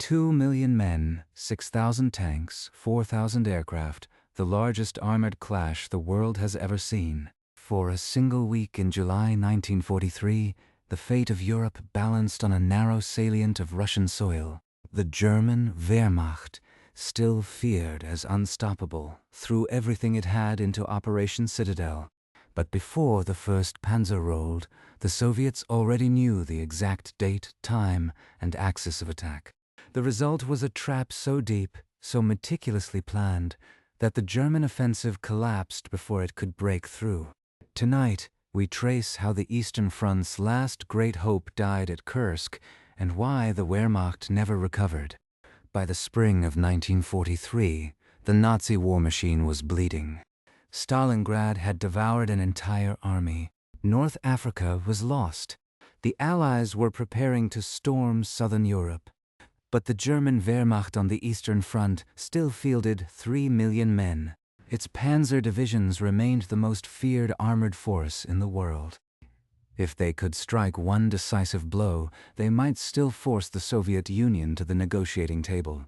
2 million men, 6,000 tanks, 4,000 aircraft, the largest armored clash the world has ever seen. For a single week in July 1943, the fate of Europe balanced on a narrow salient of Russian soil. The German Wehrmacht, still feared as unstoppable, threw everything it had into Operation Citadel. But before the 1st Panzer rolled, the Soviets already knew the exact date, time, and axis of attack. The result was a trap so deep, so meticulously planned, that the German offensive collapsed before it could break through. Tonight, we trace how the Eastern Front's last great hope died at Kursk and why the Wehrmacht never recovered. By the spring of 1943, the Nazi war machine was bleeding. Stalingrad had devoured an entire army. North Africa was lost. The Allies were preparing to storm southern Europe. But the German Wehrmacht on the Eastern Front still fielded 3 million men. Its panzer divisions remained the most feared armored force in the world. If they could strike one decisive blow, they might still force the Soviet Union to the negotiating table.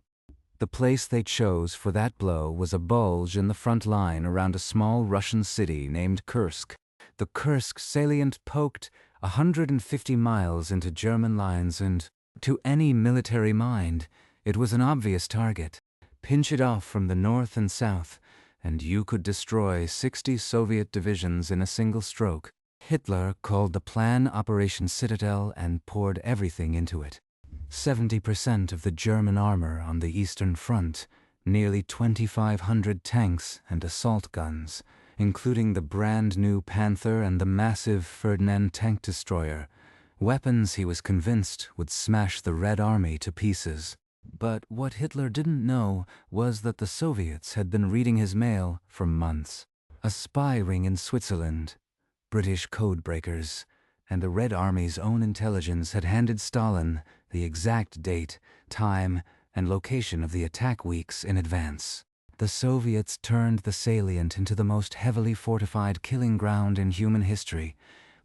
The place they chose for that blow was a bulge in the front line around a small Russian city named Kursk. The Kursk salient poked 150 miles into German lines, and, to any military mind, it was an obvious target. Pinch it off from the north and south, and you could destroy 60 Soviet divisions in a single stroke. Hitler called the plan Operation Citadel and poured everything into it. 70% of the German armor on the Eastern Front, nearly 2,500 tanks and assault guns, including the brand-new Panther and the massive Ferdinand tank destroyer, weapons he was convinced would smash the Red Army to pieces. But what Hitler didn't know was that the Soviets had been reading his mail for months. A spy ring in Switzerland, British code breakers, and the Red Army's own intelligence had handed Stalin the exact date, time, and location of the attack weeks in advance. The Soviets turned the salient into the most heavily fortified killing ground in human history,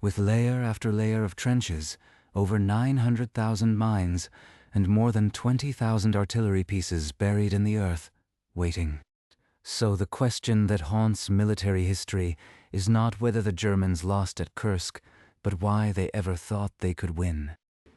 with layer after layer of trenches, over 900,000 mines, and more than 20,000 artillery pieces buried in the earth, waiting. So the question that haunts military history is not whether the Germans lost at Kursk, but why they ever thought they could win.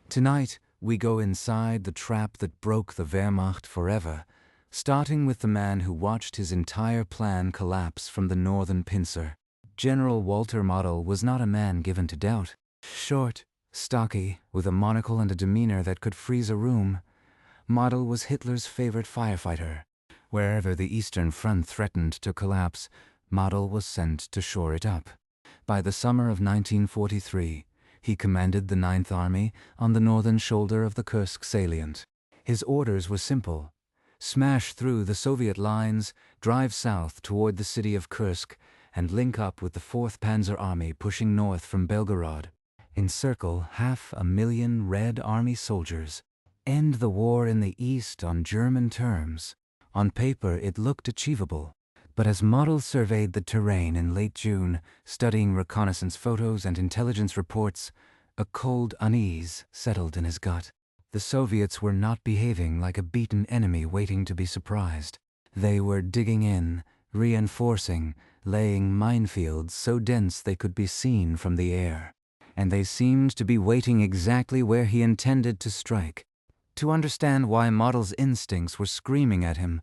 Tonight, we go inside the trap that broke the Wehrmacht forever, starting with the man who watched his entire plan collapse from the northern pincer. General Walter Model was not a man given to doubt. Short, stocky, with a monocle and a demeanor that could freeze a room, Model was Hitler's favorite firefighter. Wherever the Eastern Front threatened to collapse, Model was sent to shore it up. By the summer of 1943, he commanded the 9th Army on the northern shoulder of the Kursk salient. His orders were simple: smash through the Soviet lines, drive south toward the city of Kursk, and link up with the 4th Panzer Army pushing north from Belgorod. Encircle 500,000 Red Army soldiers. End the war in the East on German terms. On paper, it looked achievable. But as Model surveyed the terrain in late June, studying reconnaissance photos and intelligence reports, a cold unease settled in his gut. The Soviets were not behaving like a beaten enemy waiting to be surprised. They were digging in, reinforcing, laying minefields so dense they could be seen from the air. And they seemed to be waiting exactly where he intended to strike. To understand why Model's instincts were screaming at him,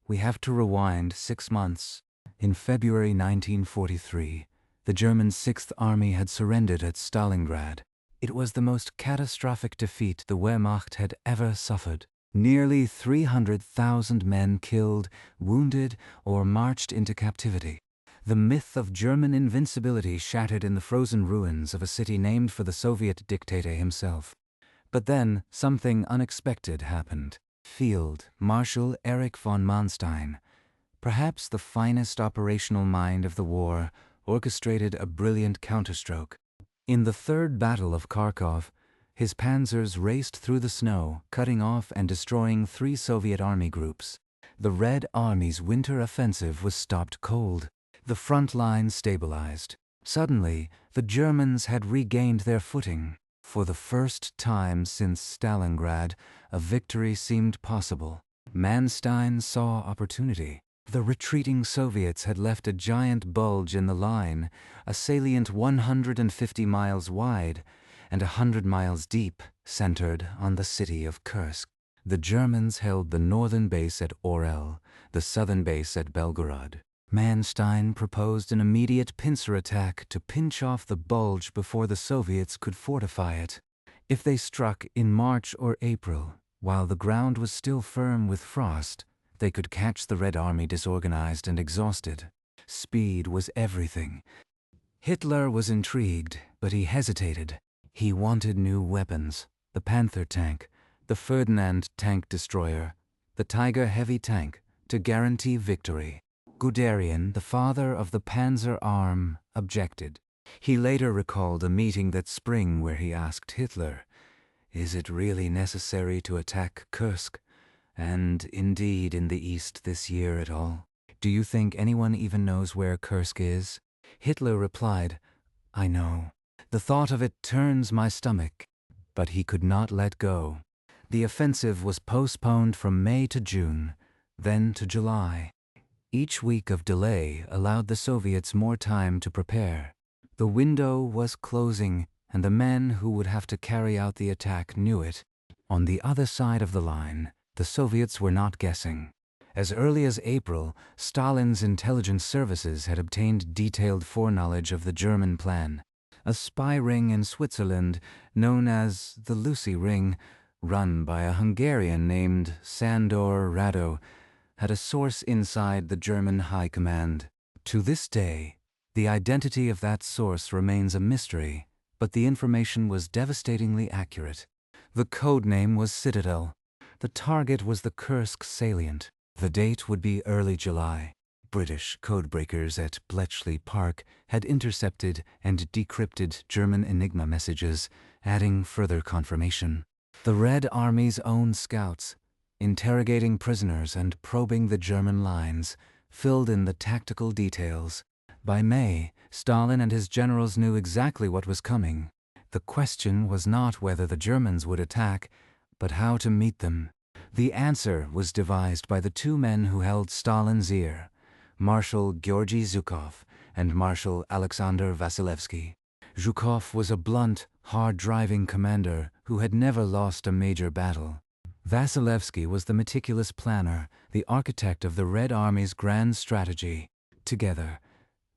we have to rewind 6 months. In February 1943, the German 6th Army had surrendered at Stalingrad. It was the most catastrophic defeat the Wehrmacht had ever suffered. Nearly 300,000 men killed, wounded, or marched into captivity. The myth of German invincibility shattered in the frozen ruins of a city named for the Soviet dictator himself. But then, something unexpected happened. Field Marshal Erich von Manstein, perhaps the finest operational mind of the war, orchestrated a brilliant counterstroke. In the Third Battle of Kharkov, his panzers raced through the snow, cutting off and destroying 3 Soviet army groups. The Red Army's winter offensive was stopped cold. The front line stabilized. Suddenly, the Germans had regained their footing. For the first time since Stalingrad, a victory seemed possible. Manstein saw opportunity. The retreating Soviets had left a giant bulge in the line, a salient 150 miles wide and 100 miles deep, centered on the city of Kursk. The Germans held the northern base at Orel, the southern base at Belgorod. Manstein proposed an immediate pincer attack to pinch off the bulge before the Soviets could fortify it. If they struck in March or April, while the ground was still firm with frost, they could catch the Red Army disorganized and exhausted. Speed was everything. Hitler was intrigued, but he hesitated. He wanted new weapons: the Panther tank, the Ferdinand tank destroyer, the Tiger heavy tank, to guarantee victory. Guderian, the father of the Panzer Arm, objected. He later recalled a meeting that spring where he asked Hitler, "Is it really necessary to attack Kursk, and indeed in the east this year at all? Do you think anyone even knows where Kursk is?" Hitler replied, "I know. The thought of it turns my stomach." But he could not let go. The offensive was postponed from May to June, then to July. Each week of delay allowed the Soviets more time to prepare. The window was closing, and the men who would have to carry out the attack knew it. On the other side of the line, the Soviets were not guessing. As early as April, Stalin's intelligence services had obtained detailed foreknowledge of the German plan. A spy ring in Switzerland, known as the Lucy Ring, run by a Hungarian named Sandor Rado, had a source inside the German High Command. To this day, the identity of that source remains a mystery, but the information was devastatingly accurate. The code name was Citadel. The target was the Kursk salient. The date would be early July. British codebreakers at Bletchley Park had intercepted and decrypted German Enigma messages, adding further confirmation. The Red Army's own scouts, interrogating prisoners and probing the German lines, filled in the tactical details. By May, Stalin and his generals knew exactly what was coming. The question was not whether the Germans would attack, but how to meet them. The answer was devised by the two men who held Stalin's ear, Marshal Georgy Zhukov and Marshal Alexander Vasilevsky. Zhukov was a blunt, hard-driving commander who had never lost a major battle. Vasilevsky was the meticulous planner, the architect of the Red Army's grand strategy. Together,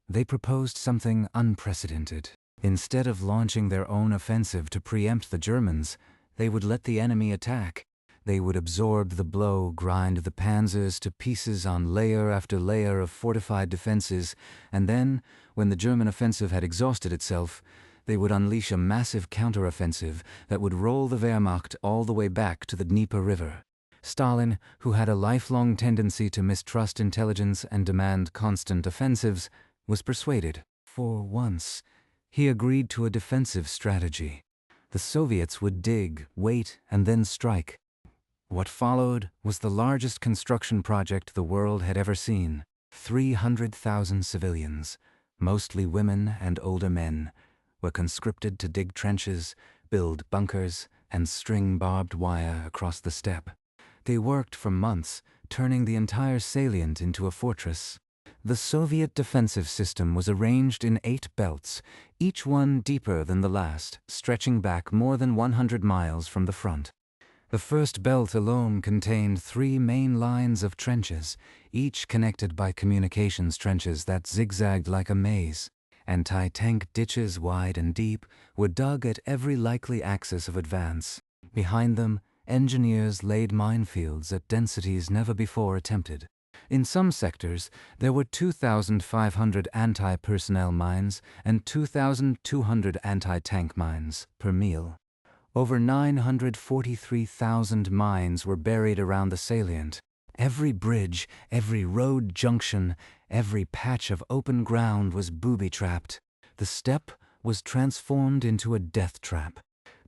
they proposed something unprecedented. Instead of launching their own offensive to preempt the Germans, they would let the enemy attack. They would absorb the blow, grind the panzers to pieces on layer after layer of fortified defenses, and then, when the German offensive had exhausted itself, they would unleash a massive counteroffensive that would roll the Wehrmacht all the way back to the Dnieper River. Stalin, who had a lifelong tendency to mistrust intelligence and demand constant offensives, was persuaded. For once, he agreed to a defensive strategy. The Soviets would dig, wait, and then strike. What followed was the largest construction project the world had ever seen. 300,000 civilians, mostly women and older men, were conscripted to dig trenches, build bunkers, and string barbed wire across the steppe. They worked for months, turning the entire salient into a fortress. The Soviet defensive system was arranged in 8 belts, each one deeper than the last, stretching back more than 100 miles from the front. The first belt alone contained 3 main lines of trenches, each connected by communications trenches that zigzagged like a maze. Anti-tank ditches wide and deep were dug at every likely axis of advance. Behind them, engineers laid minefields at densities never before attempted. In some sectors, there were 2,500 anti-personnel mines and 2,200 anti-tank mines per mile. Over 943,000 mines were buried around the salient. Every bridge, every road junction, every patch of open ground was booby-trapped. The steppe was transformed into a death trap.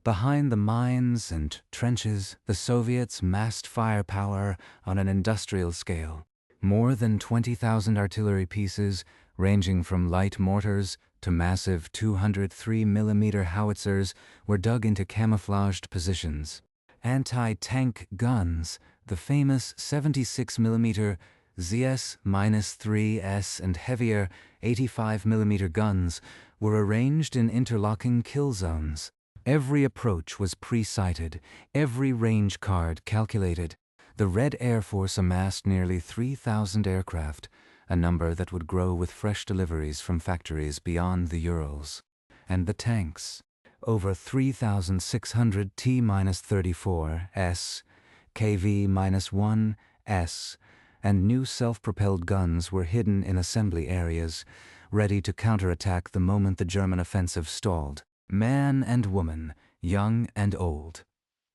Behind the mines and trenches, the Soviets massed firepower on an industrial scale. More than 20,000 artillery pieces, ranging from light mortars to massive 203mm howitzers were dug into camouflaged positions. Anti-tank guns, the famous 76mm ZS-3S and heavier 85mm guns, were arranged in interlocking kill zones. Every approach was pre-sighted, every range card calculated. The Red Air Force amassed nearly 3,000 aircraft, a number that would grow with fresh deliveries from factories beyond the Urals. And the tanks. Over 3,600 T-34S, KV-1S, and new self-propelled guns were hidden in assembly areas, ready to counterattack the moment the German offensive stalled. Man and woman, young and old.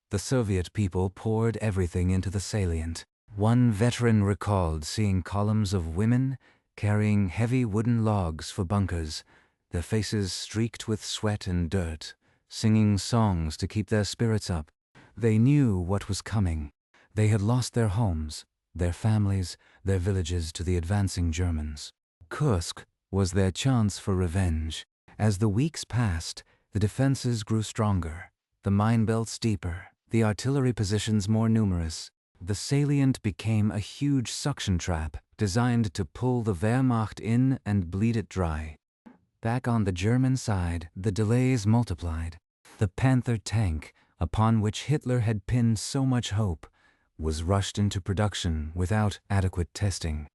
The Soviet people poured everything into the salient. One veteran recalled seeing columns of women carrying heavy wooden logs for bunkers, their faces streaked with sweat and dirt, singing songs to keep their spirits up. They knew what was coming. They had lost their homes, their families, their villages to the advancing Germans. Kursk was their chance for revenge. As the weeks passed, the defenses grew stronger, the mine belts deeper, the artillery positions more numerous. The salient became a huge suction trap designed to pull the Wehrmacht in and bleed it dry. Back on the German side, the delays multiplied. The Panther tank, upon which Hitler had pinned so much hope, was rushed into production without adequate testing.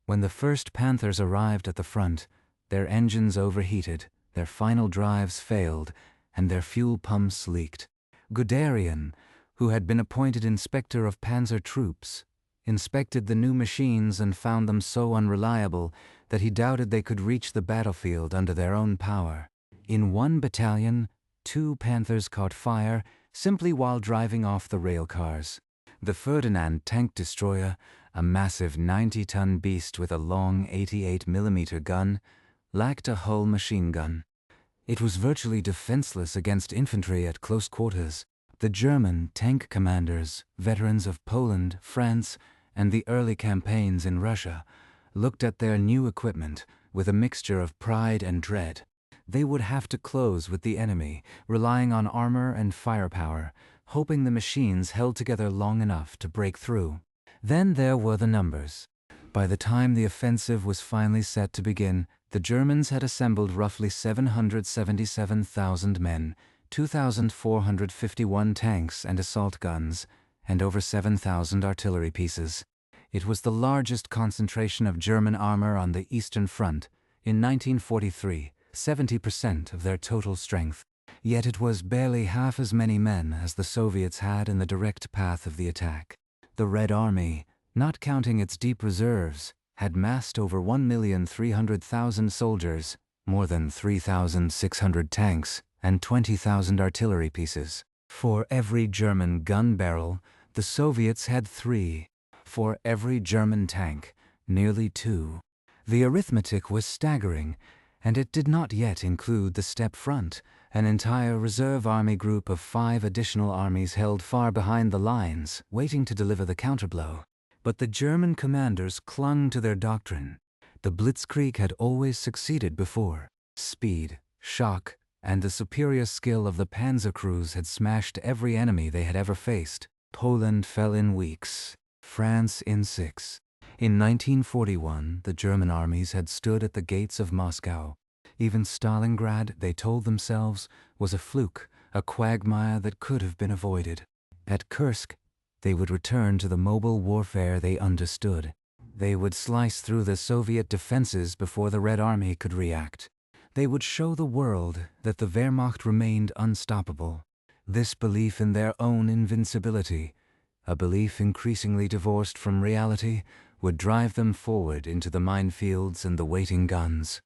When the first Panthers arrived at the front, their engines overheated, their final drives failed, and their fuel pumps leaked. Guderian, who had been appointed inspector of panzer troops, inspected the new machines and found them so unreliable that he doubted they could reach the battlefield under their own power. In one battalion, 2 Panthers caught fire simply while driving off the rail cars. The Ferdinand tank destroyer, a massive 90-ton beast with a long 88mm gun, lacked a hull machine gun. It was virtually defenseless against infantry at close quarters. The German tank commanders, veterans of Poland, France, and the early campaigns in Russia, looked at their new equipment with a mixture of pride and dread. They would have to close with the enemy, relying on armor and firepower, hoping the machines held together long enough to break through. Then there were the numbers. By the time the offensive was finally set to begin, the Germans had assembled roughly 777,000 men, 2,451 tanks and assault guns, and over 7,000 artillery pieces. It was the largest concentration of German armor on the Eastern Front in 1943, 70% of their total strength. Yet it was barely half as many men as the Soviets had in the direct path of the attack. The Red Army, not counting its deep reserves, had massed over 1,300,000 soldiers, more than 3,600 tanks, and 20,000 artillery pieces. For every German gun barrel, the Soviets had 3. For every German tank, nearly 2. The arithmetic was staggering, and it did not yet include the steppe front, an entire reserve army group of 5 additional armies held far behind the lines, waiting to deliver the counterblow. But the German commanders clung to their doctrine. The Blitzkrieg had always succeeded before. Speed, shock, and the superior skill of the panzer crews had smashed every enemy they had ever faced. Poland fell in weeks, France in 6. In 1941, the German armies had stood at the gates of Moscow. Even Stalingrad, they told themselves, was a fluke, a quagmire that could have been avoided. At Kursk, they would return to the mobile warfare they understood. They would slice through the Soviet defenses before the Red Army could react. They would show the world that the Wehrmacht remained unstoppable. This belief in their own invincibility, a belief increasingly divorced from reality, would drive them forward into the minefields and the waiting guns.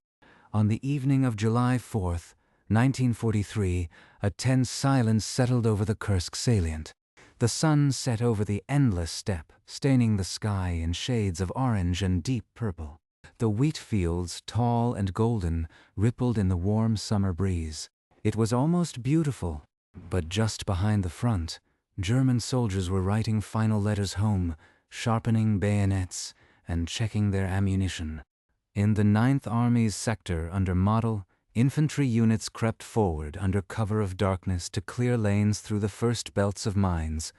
On the evening of July 4, 1943, a tense silence settled over the Kursk salient. The sun set over the endless steppe, staining the sky in shades of orange and deep purple. The wheat fields, tall and golden, rippled in the warm summer breeze. It was almost beautiful, but just behind the front, German soldiers were writing final letters home, sharpening bayonets, and checking their ammunition. In the 9th Army's sector under Model, Infantry units crept forward under cover of darkness to clear lanes through the first belts of mines,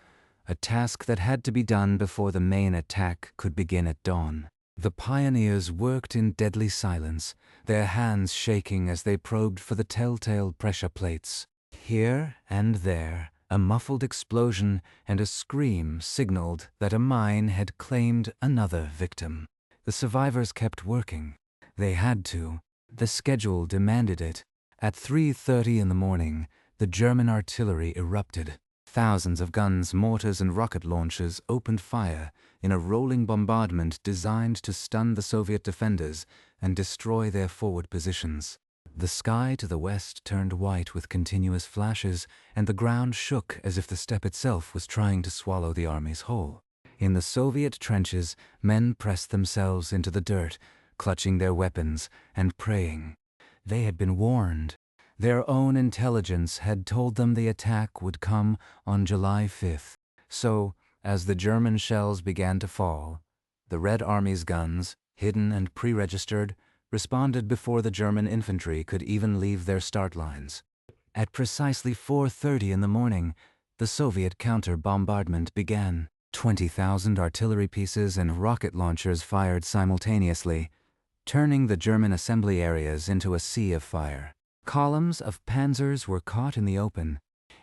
a task that had to be done before the main attack could begin at dawn. The pioneers worked in deadly silence, their hands shaking as they probed for the telltale pressure plates. Here and there, a muffled explosion and a scream signaled that a mine had claimed another victim. The survivors kept working. They had to. The schedule demanded it. At 3:30 in the morning, the German artillery erupted. Thousands of guns, mortars, and rocket launchers opened fire in a rolling bombardment designed to stun the Soviet defenders and destroy their forward positions. The sky to the west turned white with continuous flashes, and the ground shook as if the steppe itself was trying to swallow the armies whole. In the Soviet trenches, men pressed themselves into the dirt, clutching their weapons and praying. They had been warned. Their own intelligence had told them the attack would come on July 5th. So, as the German shells began to fall, the Red Army's guns, hidden and pre-registered, responded before the German infantry could even leave their start lines. At precisely 4:30 in the morning, the Soviet counter-bombardment began. 20,000 artillery pieces and rocket launchers fired simultaneously, turning the German assembly areas into a sea of fire. Columns of panzers were caught in the open.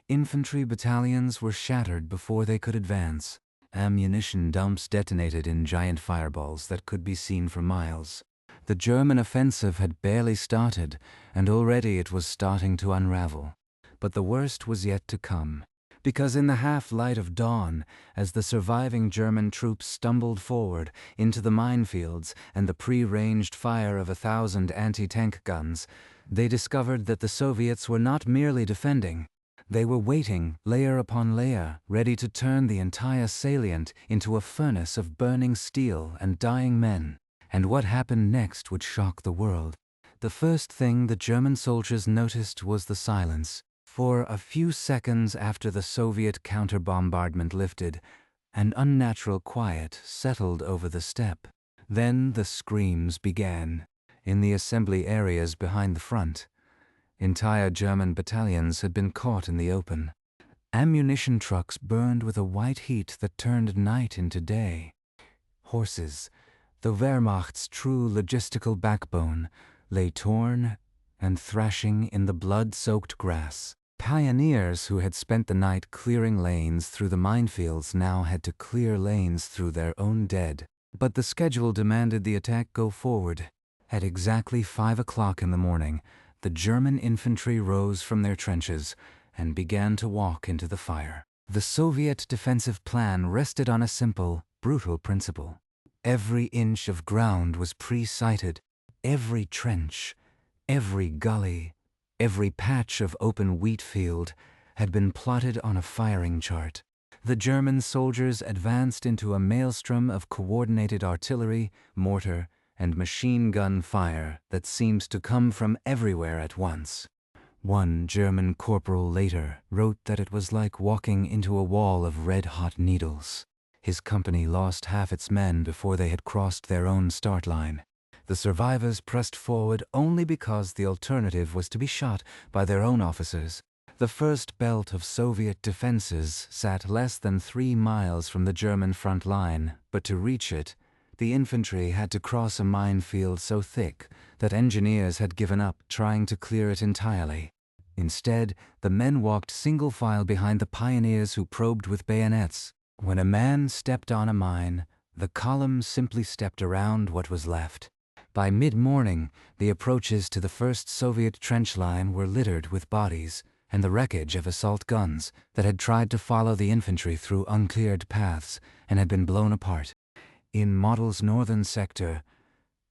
Infantry battalions were shattered before they could advance. Ammunition dumps detonated in giant fireballs that could be seen for miles. The German offensive had barely started, and already it was starting to unravel. But the worst was yet to come. Because in the half-light of dawn, as the surviving German troops stumbled forward into the minefields and the pre-ranged fire of 1,000 anti-tank guns, they discovered that the Soviets were not merely defending. They were waiting, layer upon layer, ready to turn the entire salient into a furnace of burning steel and dying men. And what happened next would shock the world. The first thing the German soldiers noticed was the silence. For a few seconds after the Soviet counter-bombardment lifted, an unnatural quiet settled over the steppe. Then the screams began. In the assembly areas behind the front, entire German battalions had been caught in the open. Ammunition trucks burned with a white heat that turned night into day. Horses, the Wehrmacht's true logistical backbone, lay torn and thrashing in the blood-soaked grass. Pioneers who had spent the night clearing lanes through the minefields now had to clear lanes through their own dead. But the schedule demanded the attack go forward. At exactly 5 o'clock in the morning, the German infantry rose from their trenches and began to walk into the fire. The Soviet defensive plan rested on a simple, brutal principle. Every inch of ground was pre-sighted. Every trench, every gully, every patch of open wheat field had been plotted on a firing chart. The German soldiers advanced into a maelstrom of coordinated artillery, mortar, and machine gun fire that seemed to come from everywhere at once. One German corporal later wrote that it was like walking into a wall of red-hot needles. His company lost half its men before they had crossed their own start line. The survivors pressed forward only because the alternative was to be shot by their own officers. The first belt of Soviet defenses sat less than 3 miles from the German front line, but to reach it, the infantry had to cross a minefield so thick that engineers had given up trying to clear it entirely. Instead, the men walked single file behind the pioneers who probed with bayonets. When a man stepped on a mine, the column simply stepped around what was left. By mid-morning, the approaches to the first Soviet trench line were littered with bodies and the wreckage of assault guns that had tried to follow the infantry through uncleared paths and had been blown apart. In Model's northern sector,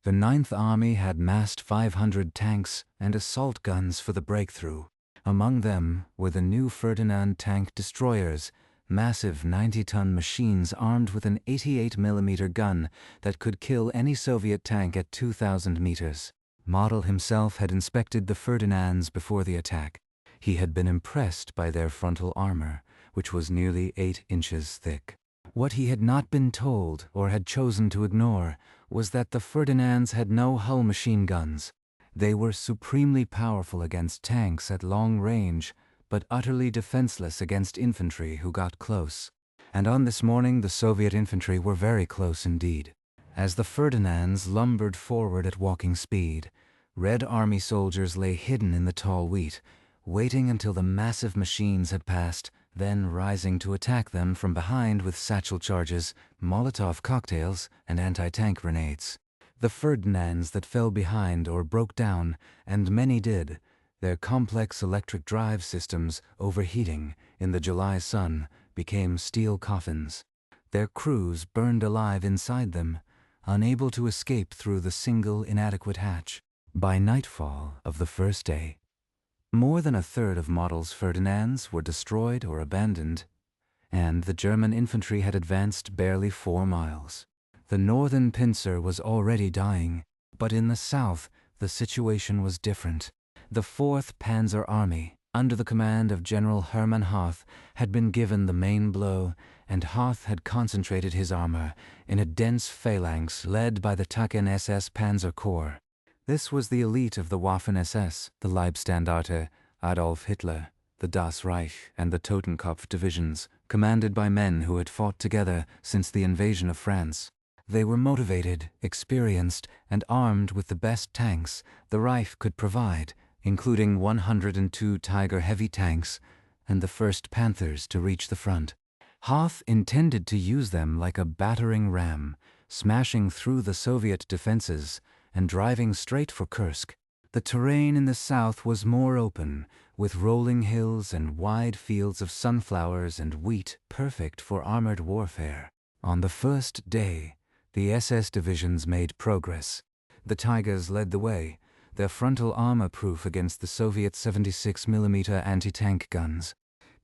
the 9th Army had massed 500 tanks and assault guns for the breakthrough. Among them were the new Ferdinand tank destroyers, massive 90-ton machines armed with an 88mm gun that could kill any Soviet tank at 2,000 meters. Model himself had inspected the Ferdinands before the attack. He had been impressed by their frontal armor, which was nearly 8 inches thick. What he had not been told, or had chosen to ignore, was that the Ferdinands had no hull machine guns. They were supremely powerful against tanks at long range, but utterly defenseless against infantry who got close. And on this morning the Soviet infantry were very close indeed. As the Ferdinands lumbered forward at walking speed, Red Army soldiers lay hidden in the tall wheat, waiting until the massive machines had passed, then rising to attack them from behind with satchel charges, Molotov cocktails, and anti-tank grenades. The Ferdinands that fell behind or broke down, and many did, their complex electric drive systems overheating in the July sun, became steel coffins. Their crews burned alive inside them, unable to escape through the single inadequate hatch. By nightfall of the first day, more than a third of Model's Ferdinands were destroyed or abandoned, and the German infantry had advanced barely 4 miles. The northern pincer was already dying, but in the south the situation was different. The 4th Panzer Army, under the command of General Hermann Hoth, had been given the main blow, and Hoth had concentrated his armor in a dense phalanx led by the Taken SS Panzer Corps. This was the elite of the Waffen-SS, the Leibstandarte, Adolf Hitler, the Das Reich, and the Totenkopf divisions, commanded by men who had fought together since the invasion of France. They were motivated, experienced, and armed with the best tanks the Reich could provide, including 102 Tiger heavy tanks and the first Panthers to reach the front. Hoth intended to use them like a battering ram, smashing through the Soviet defenses and driving straight for Kursk. The terrain in the south was more open, with rolling hills and wide fields of sunflowers and wheat perfect for armored warfare. On the first day, the SS divisions made progress. The Tigers led the way, their frontal armor proof against the Soviet 76mm anti-tank guns.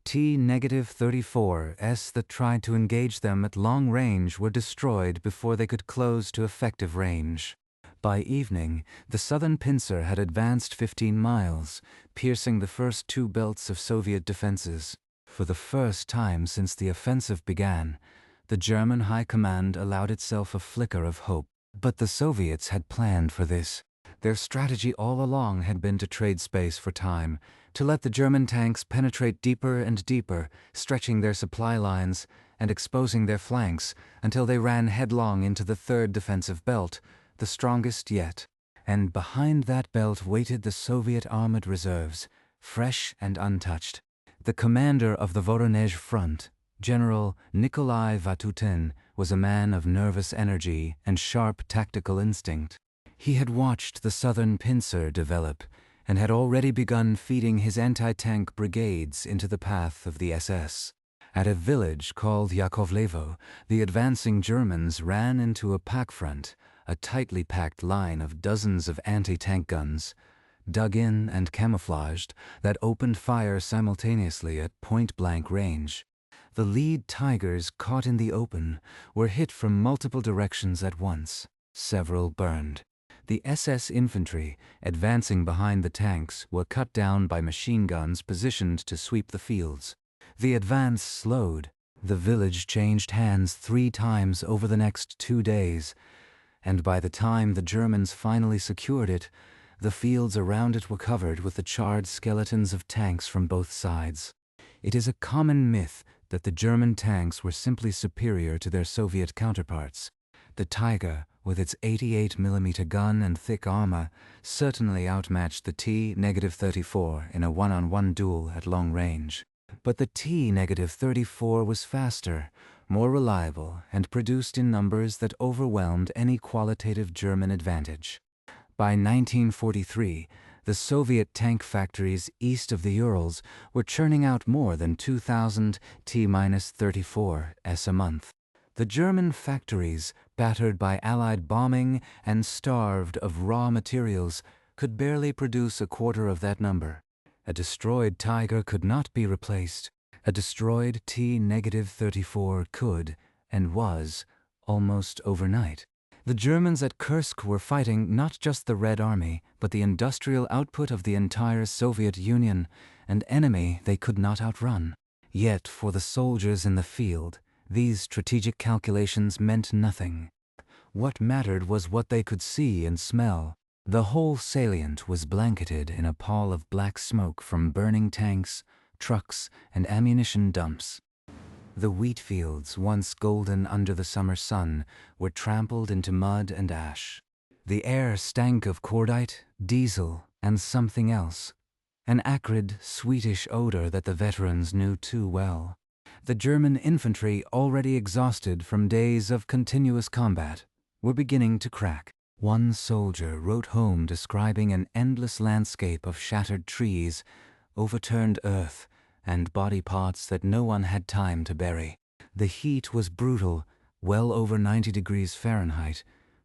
T-34s that tried to engage them at long range were destroyed before they could close to effective range. By evening, the southern pincer had advanced 15 miles, piercing the first 2 belts of Soviet defenses. For the first time since the offensive began, the German High Command allowed itself a flicker of hope. But the Soviets had planned for this. Their strategy all along had been to trade space for time, to let the German tanks penetrate deeper and deeper, stretching their supply lines and exposing their flanks until they ran headlong into the 3rd defensive belt, the strongest yet. And behind that belt waited the Soviet armored reserves, fresh and untouched. The commander of the Voronezh front, General Nikolai Vatutin, was a man of nervous energy and sharp tactical instinct. He had watched the southern pincer develop and had already begun feeding his anti-tank brigades into the path of the SS. At a village called Yakovlevo, the advancing Germans ran into a pack front, a tightly packed line of dozens of anti-tank guns, dug in and camouflaged, that opened fire simultaneously at point-blank range. The lead Tigers, caught in the open, were hit from multiple directions at once. Several burned. The SS infantry, advancing behind the tanks, were cut down by machine guns positioned to sweep the fields. The advance slowed. The village changed hands 3 times over the next 2 days, and by the time the Germans finally secured it, the fields around it were covered with the charred skeletons of tanks from both sides. It is a common myth that the German tanks were simply superior to their Soviet counterparts. The Tiger, with its 88mm gun and thick armor, certainly outmatched the T-34 in a one-on-one duel at long range. But the T-34 was faster, more reliable, and produced in numbers that overwhelmed any qualitative German advantage. By 1943, the Soviet tank factories east of the Urals were churning out more than 2,000 T-34s a month. The German factories, battered by Allied bombing and starved of raw materials, could barely produce a quarter of that number. A destroyed Tiger could not be replaced. A destroyed T-34 could, and was, almost overnight. The Germans at Kursk were fighting not just the Red Army, but the industrial output of the entire Soviet Union, an enemy they could not outrun. Yet for the soldiers in the field, these strategic calculations meant nothing. What mattered was what they could see and smell. The whole salient was blanketed in a pall of black smoke from burning tanks, trucks, and ammunition dumps. The wheat fields, once golden under the summer sun, were trampled into mud and ash. The air stank of cordite, diesel, and something else, an acrid, sweetish odor that the veterans knew too well. The German infantry, already exhausted from days of continuous combat, were beginning to crack. One soldier wrote home describing an endless landscape of shattered trees, overturned earth, and body parts that no one had time to bury. The heat was brutal, well over 90 degrees Fahrenheit,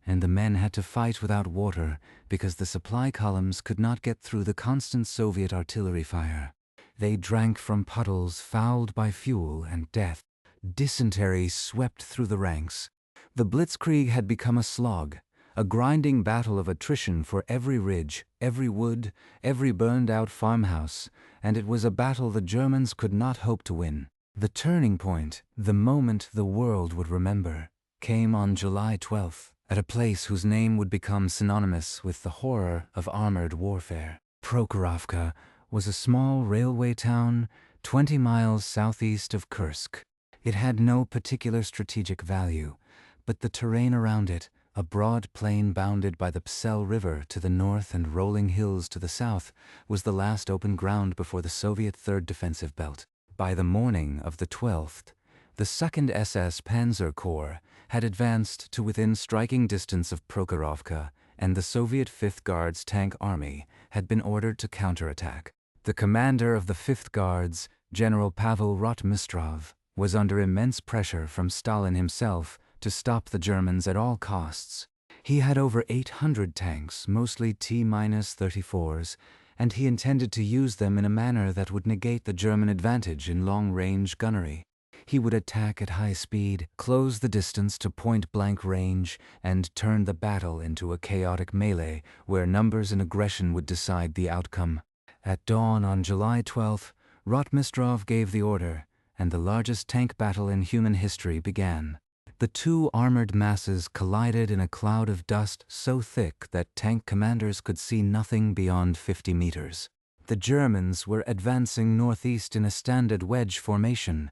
and the men had to fight without water because the supply columns could not get through the constant Soviet artillery fire. They drank from puddles fouled by fuel and death. Dysentery swept through the ranks. The Blitzkrieg had become a slog, a grinding battle of attrition for every ridge, every wood, every burned-out farmhouse, and it was a battle the Germans could not hope to win. The turning point, the moment the world would remember, came on July 12th, at a place whose name would become synonymous with the horror of armored warfare. Prokhorovka was a small railway town 20 miles southeast of Kursk. It had no particular strategic value, but the terrain around it, a broad plain bounded by the Psel River to the north and rolling hills to the south, was the last open ground before the Soviet Third Defensive Belt. By the morning of the 12th, the 2nd SS Panzer Corps had advanced to within striking distance of Prokhorovka, and the Soviet 5th Guards Tank Army had been ordered to counterattack. The commander of the 5th Guards, General Pavel Rotmistrov, was under immense pressure from Stalin himself to stop the Germans at all costs. He had over 800 tanks, mostly T-34s, and he intended to use them in a manner that would negate the German advantage in long-range gunnery. He would attack at high speed, close the distance to point-blank range, and turn the battle into a chaotic melee where numbers and aggression would decide the outcome. At dawn on July 12th, Rotmistrov gave the order, and the largest tank battle in human history began. The two armored masses collided in a cloud of dust so thick that tank commanders could see nothing beyond 50 meters. The Germans were advancing northeast in a standard wedge formation,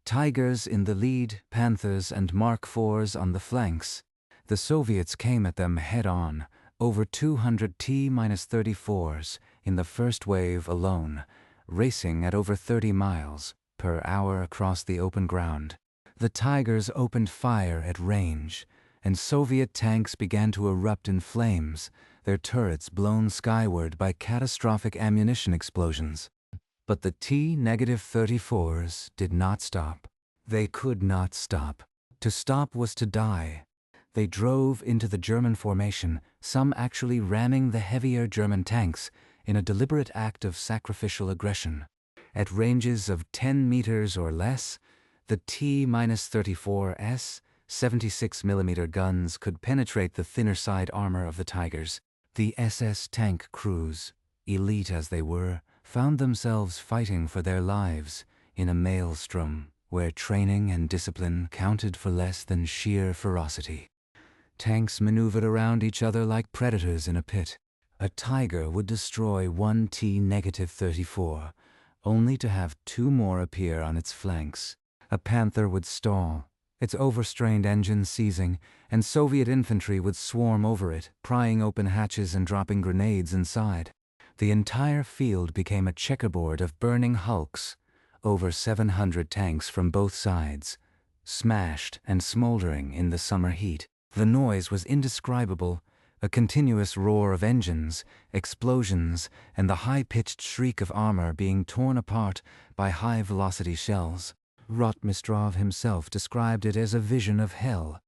Tigers in the lead, Panthers and Mark IVs on the flanks. The Soviets came at them head-on, over 200 T-34s in the first wave alone, racing at over 30 miles per hour across the open ground. The Tigers opened fire at range, and Soviet tanks began to erupt in flames, their turrets blown skyward by catastrophic ammunition explosions. But the T-34s did not stop. They could not stop. To stop was to die. They drove into the German formation, some actually ramming the heavier German tanks in a deliberate act of sacrificial aggression. At ranges of 10 meters or less, the T-34s 76mm guns could penetrate the thinner side armor of the Tigers. The SS tank crews, elite as they were, found themselves fighting for their lives in a maelstrom where training and discipline counted for less than sheer ferocity. Tanks maneuvered around each other like predators in a pit. A Tiger would destroy one T-34, only to have two more appear on its flanks. A Panther would stall, its overstrained engine seizing, and Soviet infantry would swarm over it, prying open hatches and dropping grenades inside. The entire field became a checkerboard of burning hulks, over 700 tanks from both sides, smashed and smoldering in the summer heat. The noise was indescribable, a continuous roar of engines, explosions, and the high-pitched shriek of armor being torn apart by high-velocity shells. Rotmistrov himself described it as a vision of hell.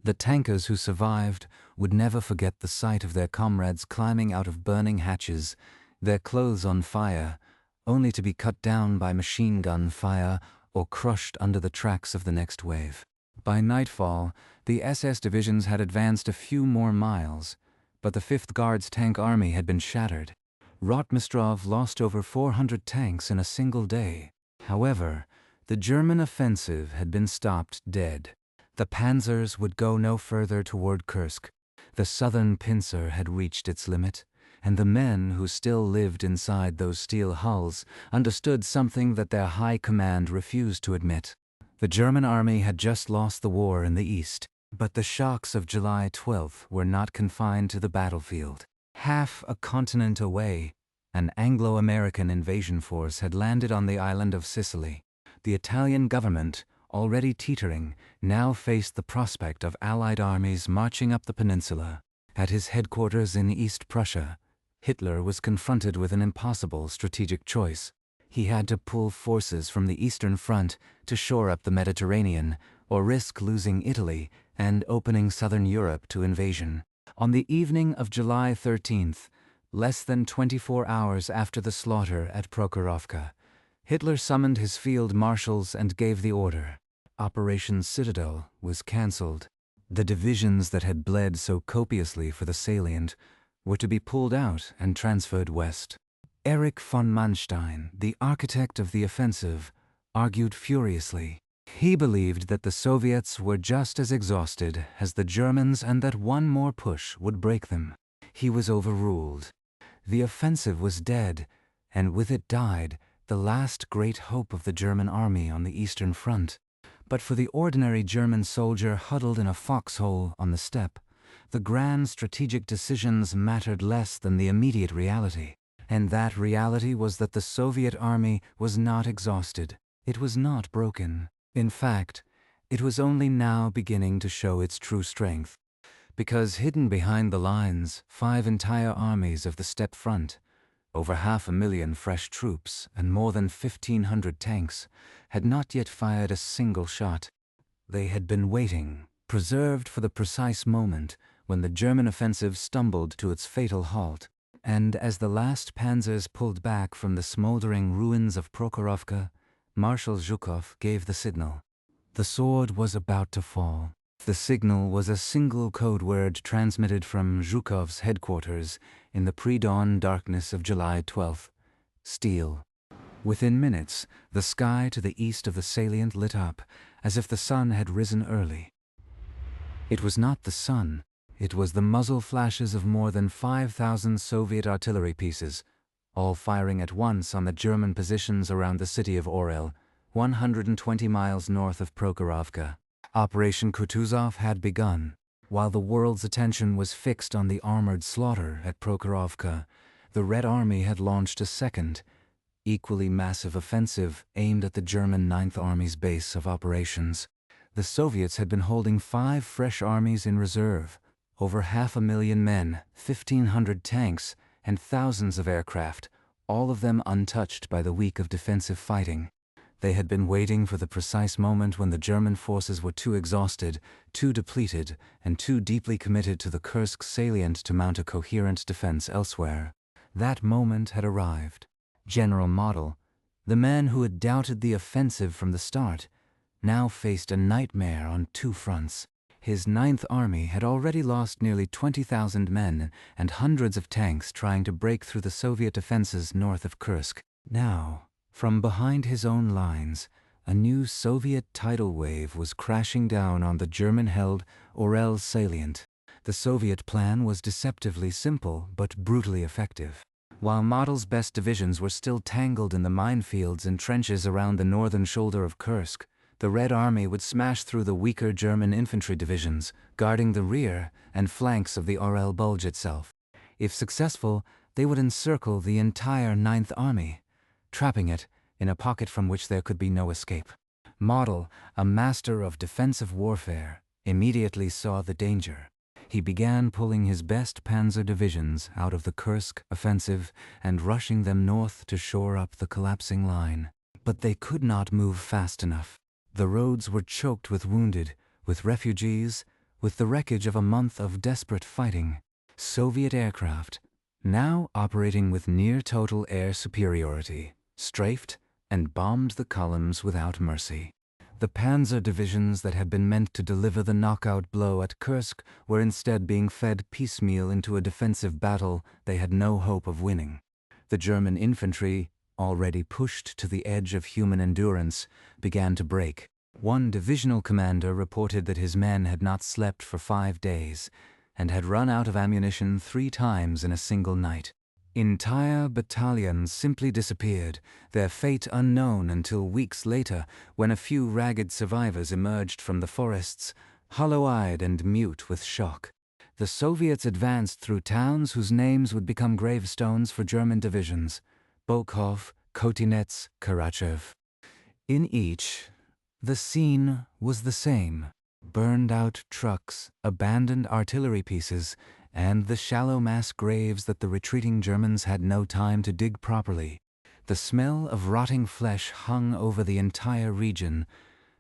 The tankers who survived would never forget the sight of their comrades climbing out of burning hatches, their clothes on fire, only to be cut down by machine gun fire or crushed under the tracks of the next wave. By nightfall, the SS divisions had advanced a few more miles, but the 5th Guards Tank Army had been shattered. Rotmistrov lost over 400 tanks in a single day. However, the German offensive had been stopped dead. The panzers would go no further toward Kursk. The southern pincer had reached its limit, and the men who still lived inside those steel hulls understood something that their high command refused to admit. The German army had just lost the war in the east, but the shocks of July 12th were not confined to the battlefield. Half a continent away, an Anglo-American invasion force had landed on the island of Sicily. The Italian government, already teetering, now faced the prospect of Allied armies marching up the peninsula. At his headquarters in East Prussia, Hitler was confronted with an impossible strategic choice. He had to pull forces from the Eastern Front to shore up the Mediterranean, or risk losing Italy and opening southern Europe to invasion. On the evening of July 13th, less than 24 hours after the slaughter at Prokhorovka, Hitler summoned his field marshals and gave the order. Operation Citadel was cancelled. The divisions that had bled so copiously for the salient were to be pulled out and transferred west. Erich von Manstein, the architect of the offensive, argued furiously. He believed that the Soviets were just as exhausted as the Germans and that one more push would break them. He was overruled. The offensive was dead, and with it died the last great hope of the German army on the Eastern Front. But for the ordinary German soldier huddled in a foxhole on the steppe, the grand strategic decisions mattered less than the immediate reality. And that reality was that the Soviet army was not exhausted. It was not broken. In fact, it was only now beginning to show its true strength. Because hidden behind the lines, 5 entire armies of the steppe front, over 500,000 fresh troops and more than 1,500 tanks, had not yet fired a single shot. They had been waiting, preserved for the precise moment when the German offensive stumbled to its fatal halt. And as the last panzers pulled back from the smoldering ruins of Prokhorovka, Marshal Zhukov gave the signal. The sword was about to fall. The signal was a single code word transmitted from Zhukov's headquarters in the pre-dawn darkness of July 12th. Steel. Within minutes, the sky to the east of the salient lit up, as if the sun had risen early. It was not the sun. It was the muzzle flashes of more than 5,000 Soviet artillery pieces, all firing at once on the German positions around the city of Orel, 120 miles north of Prokhorovka. Operation Kutuzov had begun. While the world's attention was fixed on the armored slaughter at Prokhorovka, the Red Army had launched a second, equally massive offensive aimed at the German Ninth Army's base of operations. The Soviets had been holding 5 fresh armies in reserve, over 500,000 men, 1,500 tanks, and thousands of aircraft, all of them untouched by the week of defensive fighting. They had been waiting for the precise moment when the German forces were too exhausted, too depleted, and too deeply committed to the Kursk salient to mount a coherent defense elsewhere. That moment had arrived. General Model, the man who had doubted the offensive from the start, now faced a nightmare on 2 fronts. His Ninth Army had already lost nearly 20,000 men and hundreds of tanks trying to break through the Soviet defenses north of Kursk. Now, from behind his own lines, a new Soviet tidal wave was crashing down on the German-held Orel salient. The Soviet plan was deceptively simple but brutally effective. While Model's best divisions were still tangled in the minefields and trenches around the northern shoulder of Kursk, the Red Army would smash through the weaker German infantry divisions, guarding the rear and flanks of the Orel bulge itself. If successful, they would encircle the entire Ninth Army, trapping it in a pocket from which there could be no escape. Model, a master of defensive warfare, immediately saw the danger. He began pulling his best panzer divisions out of the Kursk offensive and rushing them north to shore up the collapsing line. But they could not move fast enough. The roads were choked with wounded, with refugees, with the wreckage of a month of desperate fighting. Soviet aircraft, now operating with near-total air superiority, strafed and bombed the columns without mercy. The panzer divisions that had been meant to deliver the knockout blow at Kursk were instead being fed piecemeal into a defensive battle they had no hope of winning. The German infantry, already pushed to the edge of human endurance, began to break. One divisional commander reported that his men had not slept for 5 days. and had run out of ammunition 3 times in a single night. Entire battalions simply disappeared, their fate unknown until weeks later when a few ragged survivors emerged from the forests, hollow-eyed and mute with shock. The Soviets advanced through towns whose names would become gravestones for German divisions: Bolkov, Kotinets, Karachev. In each, the scene was the same: burned-out trucks, abandoned artillery pieces, and the shallow mass graves that the retreating Germans had no time to dig properly. The smell of rotting flesh hung over the entire region,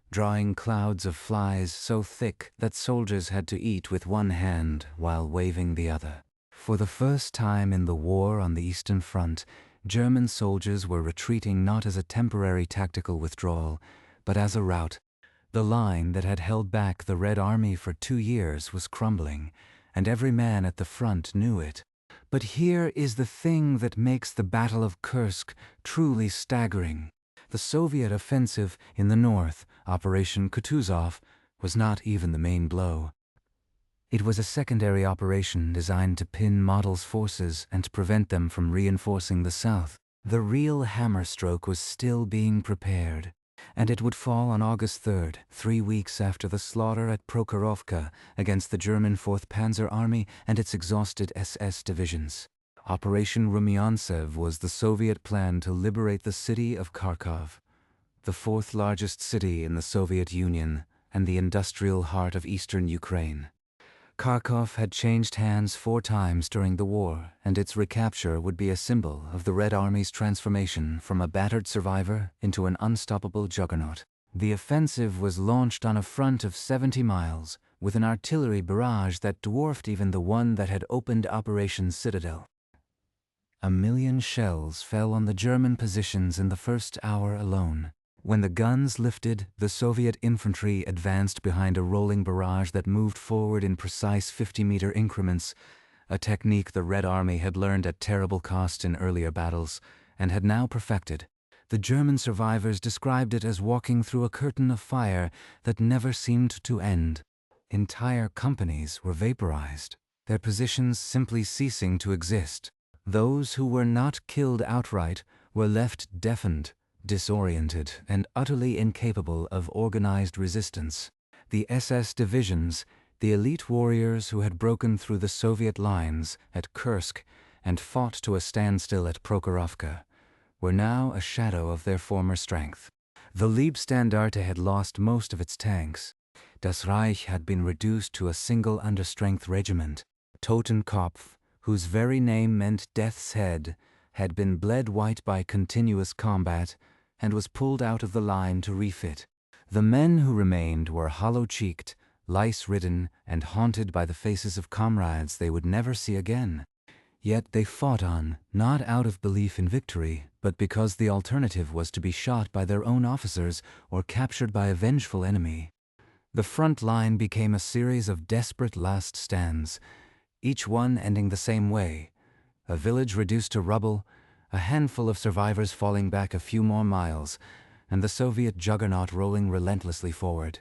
drawing clouds of flies so thick that soldiers had to eat with one hand while waving the other. For the first time in the war on the Eastern Front, German soldiers were retreating not as a temporary tactical withdrawal, but as a rout. The line that had held back the Red Army for 2 years was crumbling, and every man at the front knew it. But here is the thing that makes the Battle of Kursk truly staggering. The Soviet offensive in the north, Operation Kutuzov, was not even the main blow. It was a secondary operation designed to pin Model's forces and to prevent them from reinforcing the south. The real hammerstroke was still being prepared, and it would fall on August 3rd, 3 weeks after the slaughter at Prokhorovka against the German 4th Panzer Army and its exhausted SS divisions. Operation Rumyantsev was the Soviet plan to liberate the city of Kharkov, the 4th largest city in the Soviet Union and the industrial heart of eastern Ukraine. Kharkov had changed hands 4 times during the war, and its recapture would be a symbol of the Red Army's transformation from a battered survivor into an unstoppable juggernaut. The offensive was launched on a front of 70 miles, with an artillery barrage that dwarfed even the one that had opened Operation Citadel. 1 million shells fell on the German positions in the first hour alone. When the guns lifted, the Soviet infantry advanced behind a rolling barrage that moved forward in precise 50-meter increments, a technique the Red Army had learned at terrible cost in earlier battles and had now perfected. The German survivors described it as walking through a curtain of fire that never seemed to end. Entire companies were vaporized, their positions simply ceasing to exist. Those who were not killed outright were left deafened, disoriented, and utterly incapable of organized resistance. The SS divisions, the elite warriors who had broken through the Soviet lines at Kursk and fought to a standstill at Prokhorovka, were now a shadow of their former strength. The Leibstandarte had lost most of its tanks. Das Reich had been reduced to a single understrength regiment. Totenkopf, whose very name meant death's head, had been bled white by continuous combat and was pulled out of the line to refit. The men who remained were hollow-cheeked, lice-ridden, and haunted by the faces of comrades they would never see again. Yet they fought on, not out of belief in victory, but because the alternative was to be shot by their own officers or captured by a vengeful enemy. The front line became a series of desperate last stands, each one ending the same way: a village reduced to rubble, a handful of survivors falling back a few more miles, and the Soviet juggernaut rolling relentlessly forward.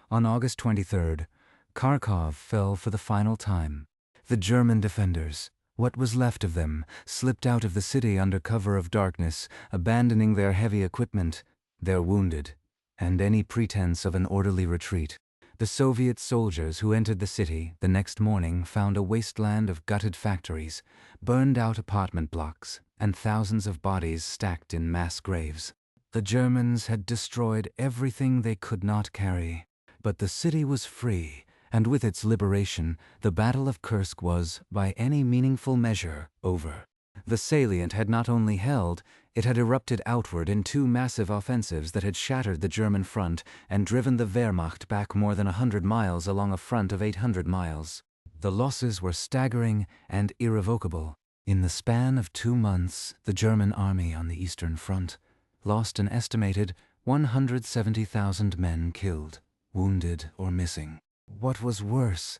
On August 23rd, Kharkov fell for the final time. The German defenders, what was left of them, slipped out of the city under cover of darkness, abandoning their heavy equipment, their wounded, and any pretense of an orderly retreat. The Soviet soldiers who entered the city the next morning found a wasteland of gutted factories, burned-out apartment blocks, and thousands of bodies stacked in mass graves. The Germans had destroyed everything they could not carry. But the city was free, and with its liberation, the Battle of Kursk was, by any meaningful measure, over. The salient had not only held, it had erupted outward in 2 massive offensives that had shattered the German front and driven the Wehrmacht back more than 100 miles along a front of 800 miles. The losses were staggering and irrevocable. In the span of 2 months, the German army on the Eastern Front lost an estimated 170,000 men killed, wounded, or missing. What was worse,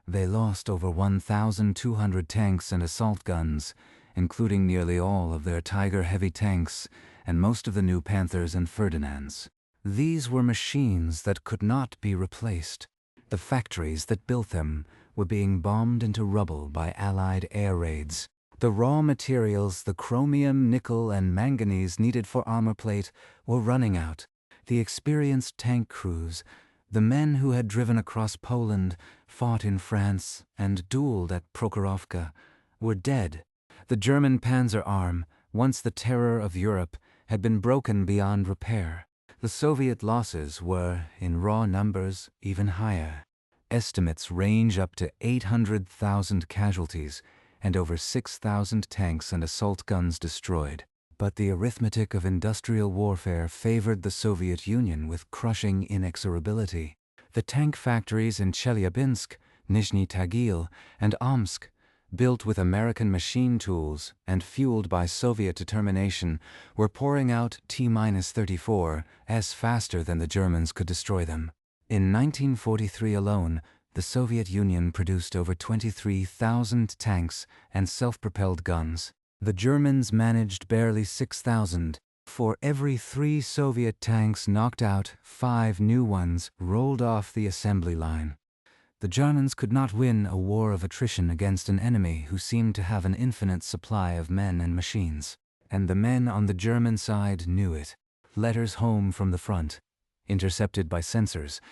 they lost over 1,200 tanks and assault guns, including nearly all of their Tiger heavy tanks and most of the new Panthers and Ferdinands. These were machines that could not be replaced. The factories that built them were being bombed into rubble by Allied air raids. The raw materials, the chromium, nickel, and manganese needed for armor plate, were running out. The experienced tank crews, the men who had driven across Poland, fought in France, and dueled at Prokhorovka, were dead. The German panzer arm, once the terror of Europe, had been broken beyond repair. The Soviet losses were, in raw numbers, even higher. Estimates range up to 800,000 casualties and over 6,000 tanks and assault guns destroyed. But the arithmetic of industrial warfare favored the Soviet Union with crushing inexorability. The tank factories in Chelyabinsk, Nizhny Tagil, and Omsk, built with American machine tools and fueled by Soviet determination, were pouring out T-34 as faster than the Germans could destroy them. In 1943 alone, the Soviet Union produced over 23,000 tanks and self-propelled guns. The Germans managed barely 6,000. For every 3 Soviet tanks knocked out, 5 new ones rolled off the assembly line. The Germans could not win a war of attrition against an enemy who seemed to have an infinite supply of men and machines. And the men on the German side knew it. Letters home from the front, intercepted by censors,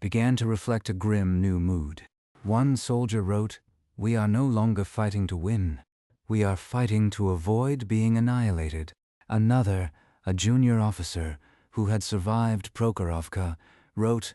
began to reflect a grim new mood. One soldier wrote, "We are no longer fighting to win. We are fighting to avoid being annihilated." Another, a junior officer, who had survived Prokhorovka, wrote,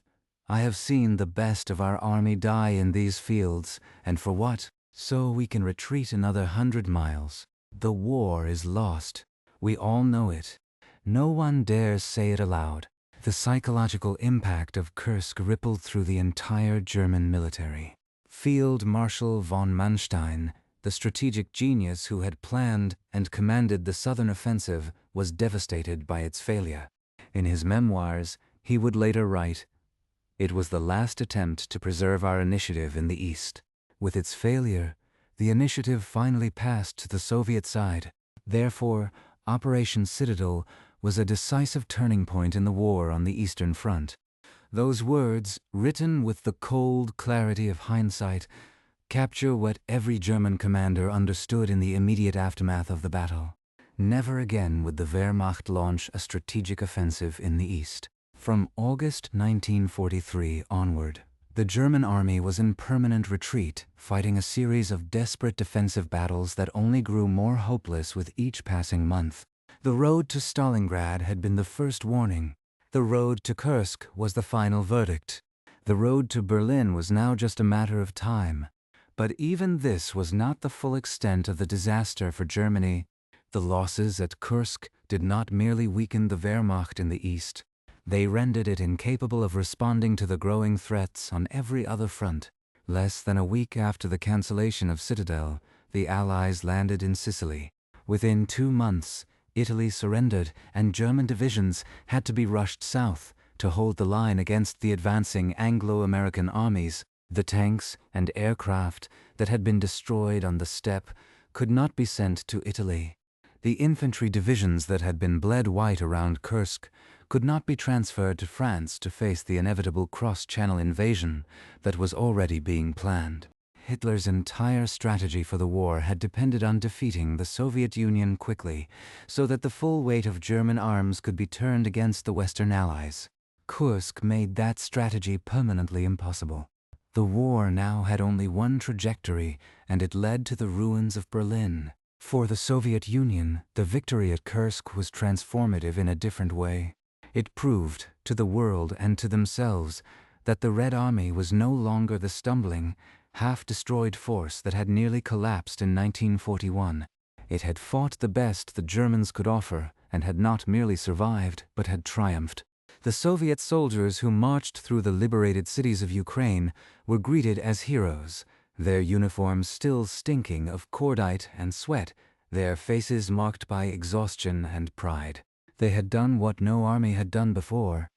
"I have seen the best of our army die in these fields, and for what? So we can retreat another 100 miles. The war is lost. We all know it. No one dares say it aloud." The psychological impact of Kursk rippled through the entire German military. Field Marshal von Manstein, the strategic genius who had planned and commanded the southern offensive, was devastated by its failure. In his memoirs, he would later write, "It was the last attempt to preserve our initiative in the East. With its failure, the initiative finally passed to the Soviet side. Therefore, Operation Citadel was a decisive turning point in the war on the Eastern Front." Those words, written with the cold clarity of hindsight, capture what every German commander understood in the immediate aftermath of the battle. Never again would the Wehrmacht launch a strategic offensive in the East. From August 1943 onward, the German army was in permanent retreat, fighting a series of desperate defensive battles that only grew more hopeless with each passing month. The road to Stalingrad had been the first warning. The road to Kursk was the final verdict. The road to Berlin was now just a matter of time. But even this was not the full extent of the disaster for Germany. The losses at Kursk did not merely weaken the Wehrmacht in the East. They rendered it incapable of responding to the growing threats on every other front. Less than a week after the cancellation of Citadel, the Allies landed in Sicily. Within 2 months, Italy surrendered, and German divisions had to be rushed south to hold the line against the advancing Anglo-American armies. The tanks and aircraft that had been destroyed on the steppe could not be sent to Italy. The infantry divisions that had been bled white around Kursk could not be transferred to France to face the inevitable cross-channel invasion that was already being planned. Hitler's entire strategy for the war had depended on defeating the Soviet Union quickly, so that the full weight of German arms could be turned against the Western Allies. Kursk made that strategy permanently impossible. The war now had only one trajectory, and it led to the ruins of Berlin. For the Soviet Union, the victory at Kursk was transformative in a different way. It proved, to the world and to themselves, that the Red Army was no longer the stumbling, half-destroyed force that had nearly collapsed in 1941. It had fought the best the Germans could offer, and had not merely survived, but had triumphed. The Soviet soldiers who marched through the liberated cities of Ukraine were greeted as heroes, their uniforms still stinking of cordite and sweat, their faces marked by exhaustion and pride. They had done what no army had done before.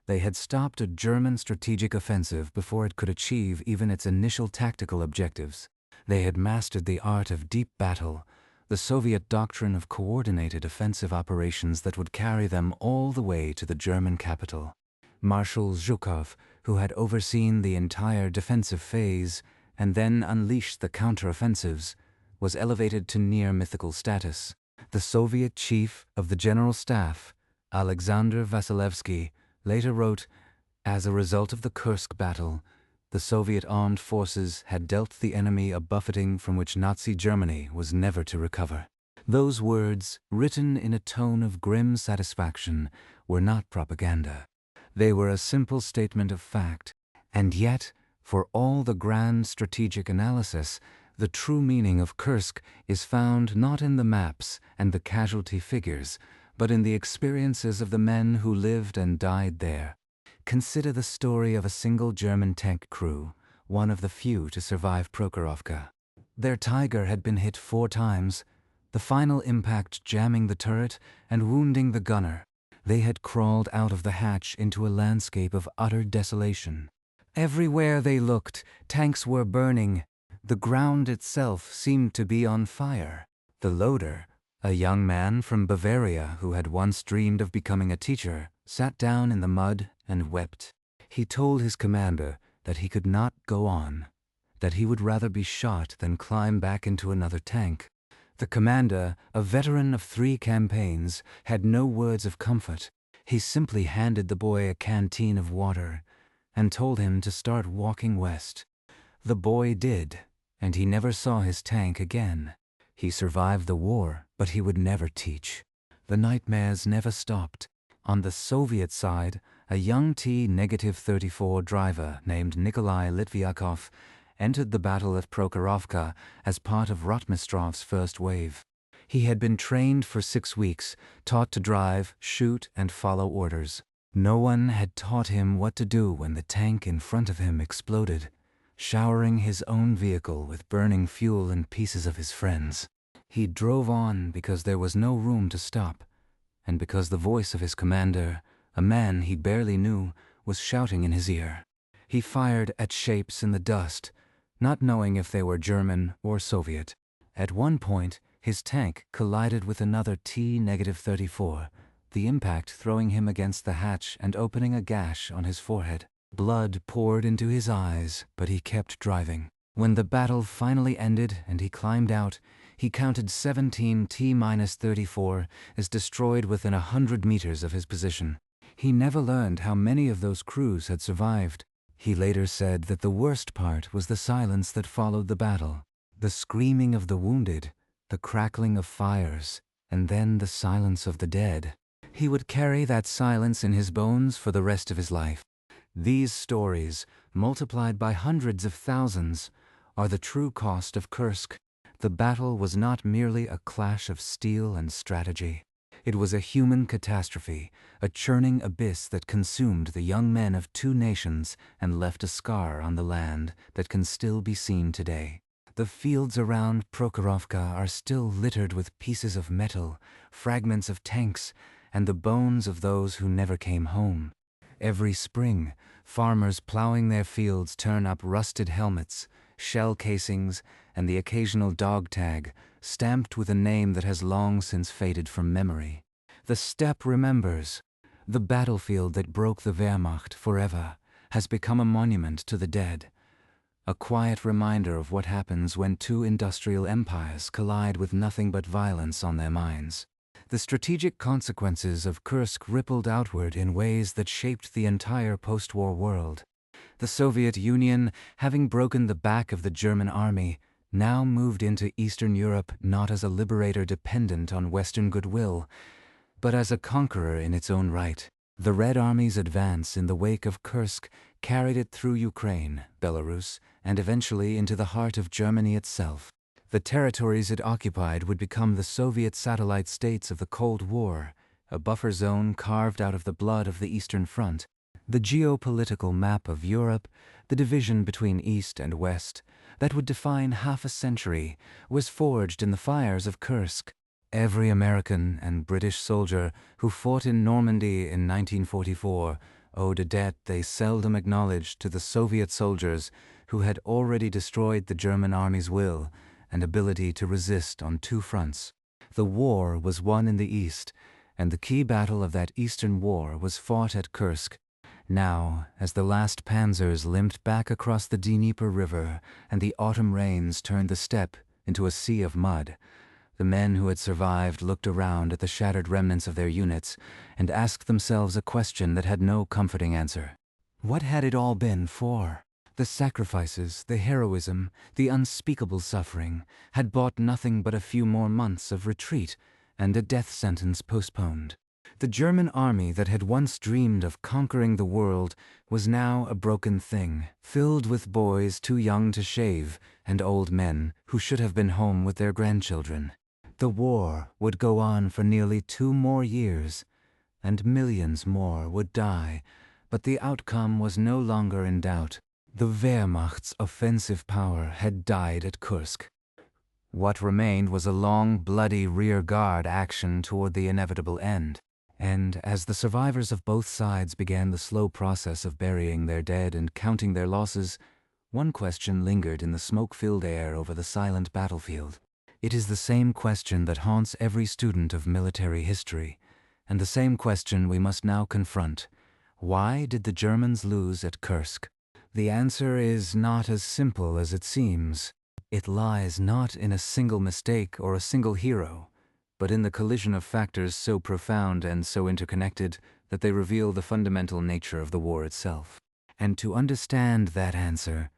They had stopped a German strategic offensive before it could achieve even its initial tactical objectives. They had mastered the art of deep battle, the Soviet doctrine of coordinated offensive operations that would carry them all the way to the German capital. Marshal Zhukov, who had overseen the entire defensive phase and then unleashed the counteroffensives, was elevated to near mythical status. The Soviet chief of the General Staff, Alexander Vasilevsky, later wrote, "As a result of the Kursk battle, the Soviet armed forces had dealt the enemy a buffeting from which Nazi Germany was never to recover." Those words, written in a tone of grim satisfaction, were not propaganda. They were a simple statement of fact, and yet, for all the grand strategic analysis, the true meaning of Kursk is found not in the maps and the casualty figures, but in the experiences of the men who lived and died there. Consider the story of a single German tank crew, one of the few to survive Prokhorovka. Their Tiger had been hit 4 times, the final impact jamming the turret and wounding the gunner. They had crawled out of the hatch into a landscape of utter desolation. Everywhere they looked, tanks were burning. The ground itself seemed to be on fire. The loader, a young man from Bavaria who had once dreamed of becoming a teacher, sat down in the mud and wept. He told his commander that he could not go on, that he would rather be shot than climb back into another tank. The commander, a veteran of 3 campaigns, had no words of comfort. He simply handed the boy a canteen of water and told him to start walking west. The boy did, and he never saw his tank again. He survived the war, but he would never teach. The nightmares never stopped. On the Soviet side, a young T-34 driver named Nikolai Litviakov entered the Battle of Prokhorovka as part of Rotmistrov's first wave. He had been trained for 6 weeks, taught to drive, shoot, and follow orders. No one had taught him what to do when the tank in front of him exploded, showering his own vehicle with burning fuel and pieces of his friends. He drove on because there was no room to stop, and because the voice of his commander, a man he barely knew, was shouting in his ear. He fired at shapes in the dust, not knowing if they were German or Soviet. At one point, his tank collided with another T-34, the impact throwing him against the hatch and opening a gash on his forehead. Blood poured into his eyes, but he kept driving. When the battle finally ended and he climbed out, he counted 17 T-34 as destroyed within 100 meters of his position. He never learned how many of those crews had survived. He later said that the worst part was the silence that followed the battle. The screaming of the wounded, the crackling of fires, and then the silence of the dead. He would carry that silence in his bones for the rest of his life. These stories, multiplied by hundreds of thousands, are the true cost of Kursk. The battle was not merely a clash of steel and strategy. It was a human catastrophe, a churning abyss that consumed the young men of 2 nations and left a scar on the land that can still be seen today. The fields around Prokhorovka are still littered with pieces of metal, fragments of tanks, and the bones of those who never came home. Every spring, farmers plowing their fields turn up rusted helmets, shell casings, and the occasional dog tag, stamped with a name that has long since faded from memory. The steppe remembers. The battlefield that broke the Wehrmacht forever has become a monument to the dead, a quiet reminder of what happens when 2 industrial empires collide with nothing but violence on their minds. The strategic consequences of Kursk rippled outward in ways that shaped the entire post-war world. The Soviet Union, having broken the back of the German army, now moved into Eastern Europe not as a liberator dependent on Western goodwill, but as a conqueror in its own right. The Red Army's advance in the wake of Kursk carried it through Ukraine, Belarus, and eventually into the heart of Germany itself. The territories it occupied would become the Soviet satellite states of the Cold War, a buffer zone carved out of the blood of the Eastern Front. The geopolitical map of Europe, the division between East and West, that would define half a century, was forged in the fires of Kursk. Every American and British soldier who fought in Normandy in 1944 owed a debt they seldom acknowledged to the Soviet soldiers who had already destroyed the German army's will and ability to resist on 2 fronts. The war was won in the East, and the key battle of that Eastern War was fought at Kursk. Now, as the last panzers limped back across the Dnieper River and the autumn rains turned the steppe into a sea of mud, the men who had survived looked around at the shattered remnants of their units and asked themselves a question that had no comforting answer. What had it all been for? The sacrifices, the heroism, the unspeakable suffering had bought nothing but a few more months of retreat and a death sentence postponed. The German army that had once dreamed of conquering the world was now a broken thing, filled with boys too young to shave and old men who should have been home with their grandchildren. The war would go on for nearly 2 more years, and millions more would die, but the outcome was no longer in doubt. The Wehrmacht's offensive power had died at Kursk. What remained was a long, bloody rear-guard action toward the inevitable end. And as the survivors of both sides began the slow process of burying their dead and counting their losses, one question lingered in the smoke-filled air over the silent battlefield. It is the same question that haunts every student of military history, and the same question we must now confront. Why did the Germans lose at Kursk? The answer is not as simple as it seems. It lies not in a single mistake or a single hero, but in the collision of factors so profound and so interconnected that they reveal the fundamental nature of the war itself. And to understand that answer,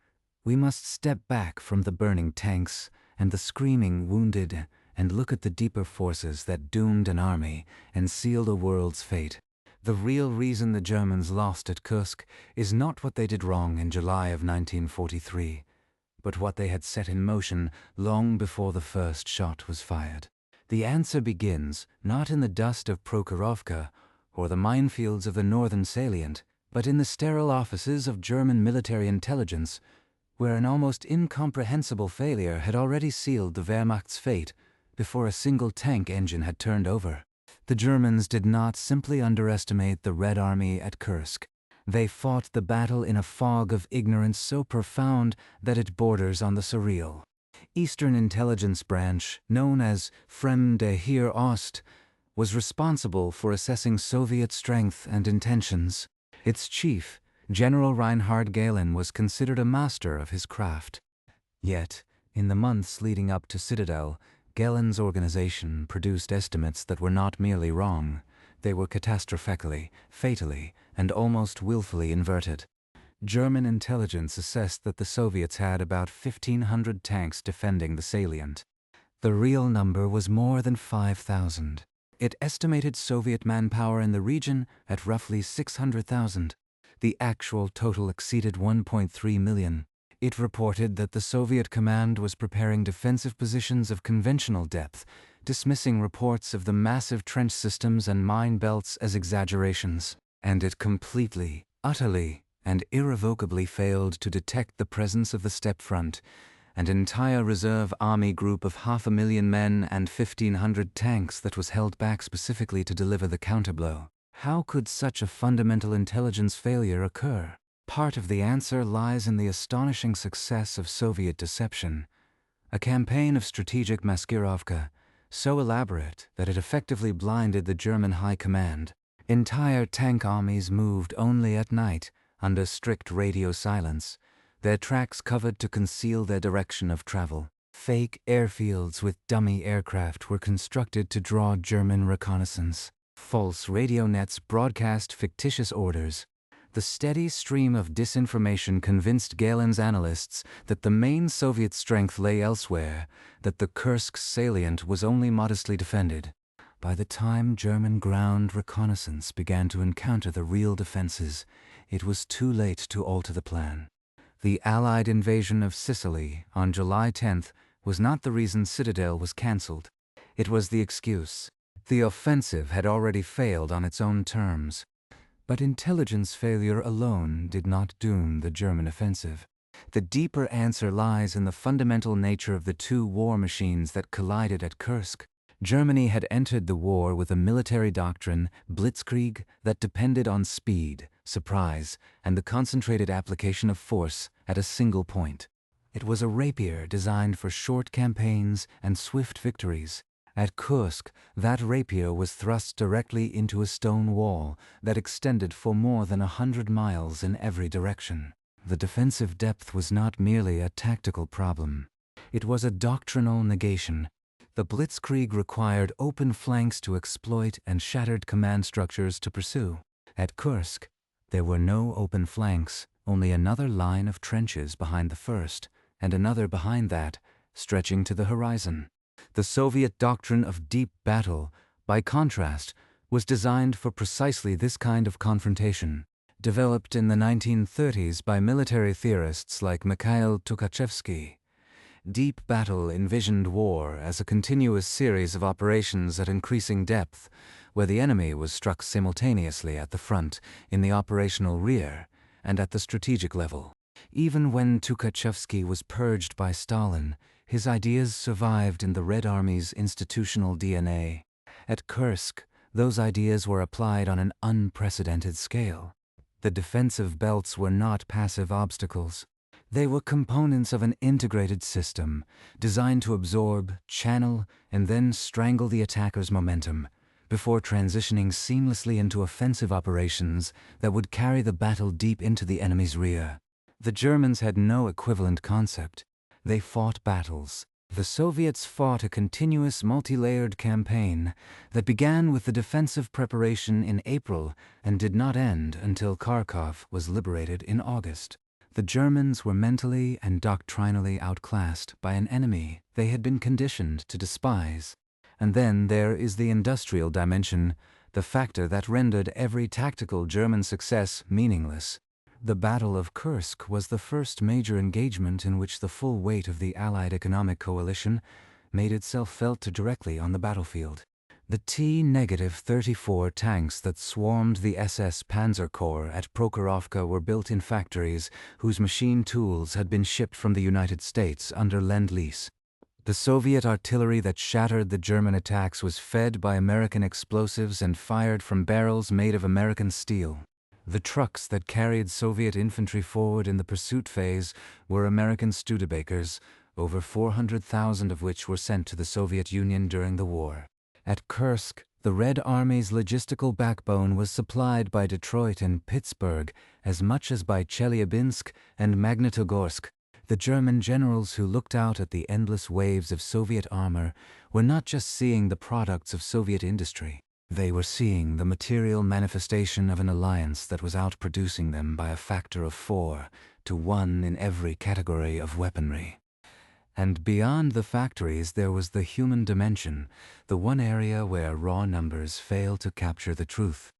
we must step back from the burning tanks and the screaming wounded and look at the deeper forces that doomed an army and sealed a world's fate. The real reason the Germans lost at Kursk is not what they did wrong in July of 1943, but what they had set in motion long before the first shot was fired. The answer begins not in the dust of Prokhorovka or the minefields of the northern salient, but in the sterile offices of German military intelligence, where an almost incomprehensible failure had already sealed the Wehrmacht's fate before a single tank engine had turned over. The Germans did not simply underestimate the Red Army at Kursk. They fought the battle in a fog of ignorance so profound that it borders on the surreal. Eastern Intelligence Branch, known as Fremde Heer Ost, was responsible for assessing Soviet strength and intentions. Its chief, General Reinhard Gehlen, was considered a master of his craft. Yet, in the months leading up to Citadel, Gehlen's organization produced estimates that were not merely wrong, they were catastrophically, fatally, and almost willfully inverted. German intelligence assessed that the Soviets had about 1,500 tanks defending the salient. The real number was more than 5,000. It estimated Soviet manpower in the region at roughly 600,000. The actual total exceeded 1.3 million. It reported that the Soviet command was preparing defensive positions of conventional depth, dismissing reports of the massive trench systems and mine belts as exaggerations. And it completely, utterly, and irrevocably failed to detect the presence of the steppe front, an entire reserve army group of 500,000 men and 1,500 tanks that was held back specifically to deliver the counterblow. How could such a fundamental intelligence failure occur? Part of the answer lies in the astonishing success of Soviet deception, a campaign of strategic maskirovka, so elaborate that it effectively blinded the German high command. Entire tank armies moved only at night, under strict radio silence, their tracks covered to conceal their direction of travel. Fake airfields with dummy aircraft were constructed to draw German reconnaissance. False radio nets broadcast fictitious orders. The steady stream of disinformation convinced Gehlen's analysts that the main Soviet strength lay elsewhere, that the Kursk salient was only modestly defended. By the time German ground reconnaissance began to encounter the real defenses, it was too late to alter the plan. The Allied invasion of Sicily on July 10th was not the reason Citadel was cancelled. It was the excuse. The offensive had already failed on its own terms. But intelligence failure alone did not doom the German offensive. The deeper answer lies in the fundamental nature of the two war machines that collided at Kursk. Germany had entered the war with a military doctrine, blitzkrieg, that depended on speed, surprise, and the concentrated application of force at a single point. It was a rapier designed for short campaigns and swift victories. At Kursk, that rapier was thrust directly into a stone wall that extended for more than 100 miles in every direction. The defensive depth was not merely a tactical problem. It was a doctrinal negation. The blitzkrieg required open flanks to exploit and shattered command structures to pursue. At Kursk, there were no open flanks, only another line of trenches behind the first, and another behind that, stretching to the horizon. The Soviet doctrine of deep battle, by contrast, was designed for precisely this kind of confrontation. Developed in the 1930s by military theorists like Mikhail Tukhachevsky, deep battle envisioned war as a continuous series of operations at increasing depth, where the enemy was struck simultaneously at the front, in the operational rear, and at the strategic level. Even when Tukhachevsky was purged by Stalin, his ideas survived in the Red Army's institutional DNA. At Kursk, those ideas were applied on an unprecedented scale. The defensive belts were not passive obstacles. They were components of an integrated system, designed to absorb, channel, and then strangle the attacker's momentum, before transitioning seamlessly into offensive operations that would carry the battle deep into the enemy's rear. The Germans had no equivalent concept. They fought battles. The Soviets fought a continuous multi-layered campaign that began with the defensive preparation in April and did not end until Kharkov was liberated in August. The Germans were mentally and doctrinally outclassed by an enemy they had been conditioned to despise. And then there is the industrial dimension, the factor that rendered every tactical German success meaningless. The Battle of Kursk was the first major engagement in which the full weight of the Allied economic coalition made itself felt directly on the battlefield. The T-34 tanks that swarmed the SS Panzer Corps at Prokhorovka were built in factories whose machine tools had been shipped from the United States under Lend-Lease. The Soviet artillery that shattered the German attacks was fed by American explosives and fired from barrels made of American steel. The trucks that carried Soviet infantry forward in the pursuit phase were American Studebakers, over 400,000 of which were sent to the Soviet Union during the war. At Kursk, the Red Army's logistical backbone was supplied by Detroit and Pittsburgh as much as by Chelyabinsk and Magnitogorsk. The German generals who looked out at the endless waves of Soviet armor were not just seeing the products of Soviet industry. They were seeing the material manifestation of an alliance that was outproducing them by a factor of 4 to 1 in every category of weaponry. And beyond the factories there was the human dimension, the one area where raw numbers fail to capture the truth.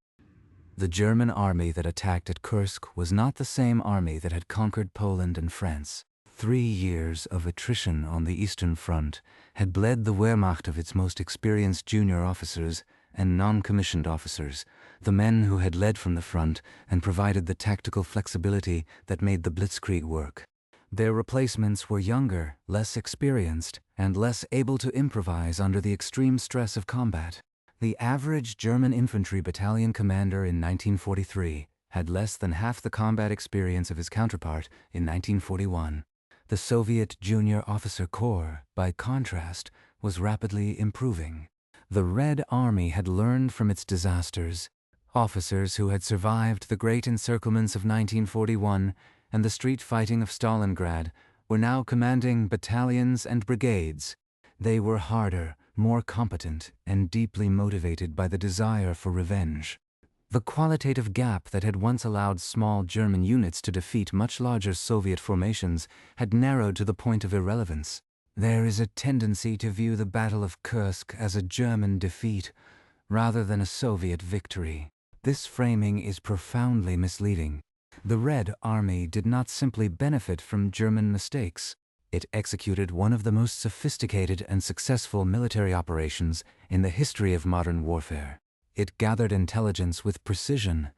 The German army that attacked at Kursk was not the same army that had conquered Poland and France. 3 years of attrition on the Eastern Front had bled the Wehrmacht of its most experienced junior officers and non-commissioned officers, the men who had led from the front and provided the tactical flexibility that made the blitzkrieg work. Their replacements were younger, less experienced, and less able to improvise under the extreme stress of combat. The average German infantry battalion commander in 1943 had less than half the combat experience of his counterpart in 1941. The Soviet Junior Officer Corps, by contrast, was rapidly improving. The Red Army had learned from its disasters. Officers who had survived the great encirclements of 1941 and the street fighting of Stalingrad were now commanding battalions and brigades. They were harder, more competent, and deeply motivated by the desire for revenge. The qualitative gap that had once allowed small German units to defeat much larger Soviet formations had narrowed to the point of irrelevance. There is a tendency to view the Battle of Kursk as a German defeat, rather than a Soviet victory. This framing is profoundly misleading. The Red Army did not simply benefit from German mistakes. It executed one of the most sophisticated and successful military operations in the history of modern warfare. It gathered intelligence with precision,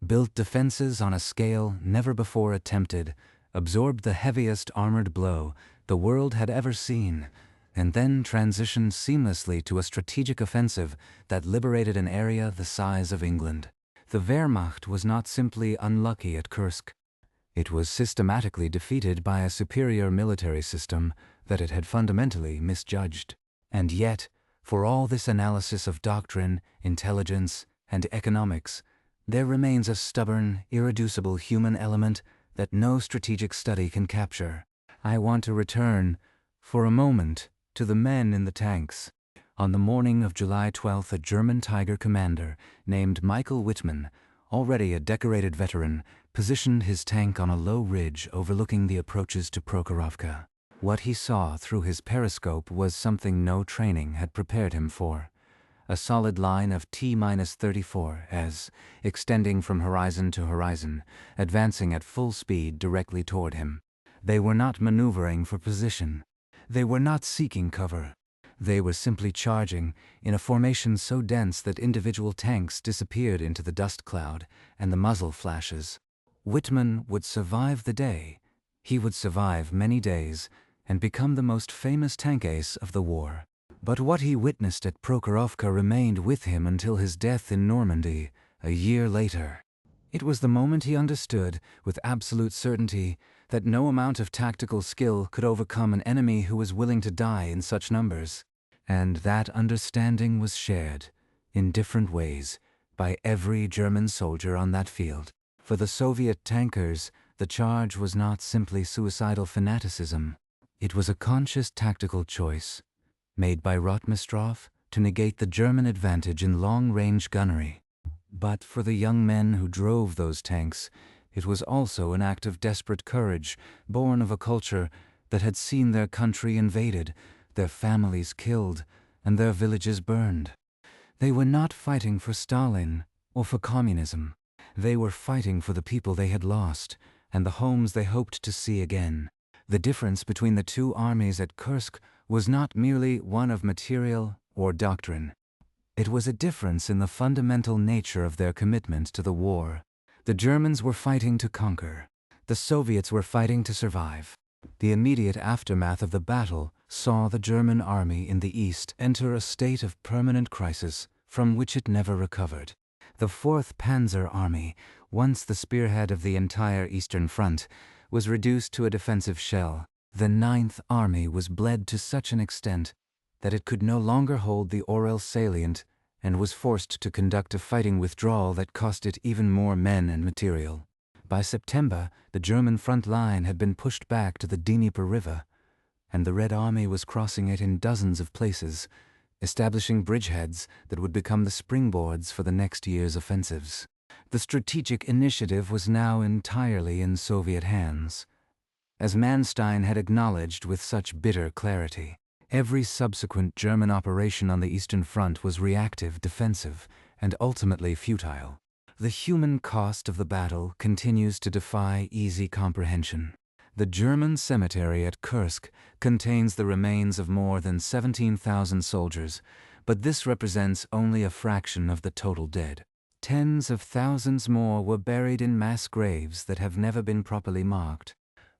built defenses on a scale never before attempted, absorbed the heaviest armored blow the world had ever seen, and then transitioned seamlessly to a strategic offensive that liberated an area the size of England. The Wehrmacht was not simply unlucky at Kursk. It was systematically defeated by a superior military system that it had fundamentally misjudged. And yet, For all this analysis of doctrine, intelligence, and economics, there remains a stubborn, irreducible human element that no strategic study can capture. I want to return, for a moment, to the men in the tanks. On the morning of July 12th, a German Tiger commander named Michael Wittmann, already a decorated veteran, positioned his tank on a low ridge overlooking the approaches to Prokhorovka. What he saw through his periscope was something no training had prepared him for. A solid line of T-34 as, extending from horizon to horizon, advancing at full speed directly toward him. They were not maneuvering for position. They were not seeking cover. They were simply charging in a formation so dense that individual tanks disappeared into the dust cloud and the muzzle flashes. Wittmann would survive the day. He would survive many days and become the most famous tank ace of the war. But what he witnessed at Prokhorovka remained with him until his death in Normandy, a year later. It was the moment he understood, with absolute certainty, that no amount of tactical skill could overcome an enemy who was willing to die in such numbers. And that understanding was shared, in different ways, by every German soldier on that field. For the Soviet tankers, the charge was not simply suicidal fanaticism. It was a conscious tactical choice, made by Rotmistrov to negate the German advantage in long-range gunnery. But for the young men who drove those tanks, it was also an act of desperate courage, born of a culture that had seen their country invaded, their families killed, and their villages burned. They were not fighting for Stalin or for communism. They were fighting for the people they had lost and the homes they hoped to see again. The difference between the two armies at Kursk was not merely one of material or doctrine. It was a difference in the fundamental nature of their commitment to the war. The Germans were fighting to conquer. The Soviets were fighting to survive. The immediate aftermath of the battle saw the German army in the east enter a state of permanent crisis from which it never recovered. The 4th Panzer Army, once the spearhead of the entire Eastern Front, was reduced to a defensive shell. The 9th Army was bled to such an extent that it could no longer hold the Orel salient and was forced to conduct a fighting withdrawal that cost it even more men and material. By September, the German front line had been pushed back to the Dnieper River, and the Red Army was crossing it in dozens of places, establishing bridgeheads that would become the springboards for the next year's offensives. The strategic initiative was now entirely in Soviet hands. As Manstein had acknowledged with such bitter clarity, every subsequent German operation on the Eastern Front was reactive, defensive, and ultimately futile. The human cost of the battle continues to defy easy comprehension. The German cemetery at Kursk contains the remains of more than 17,000 soldiers, but this represents only a fraction of the total dead. Tens of thousands more were buried in mass graves that have never been properly marked.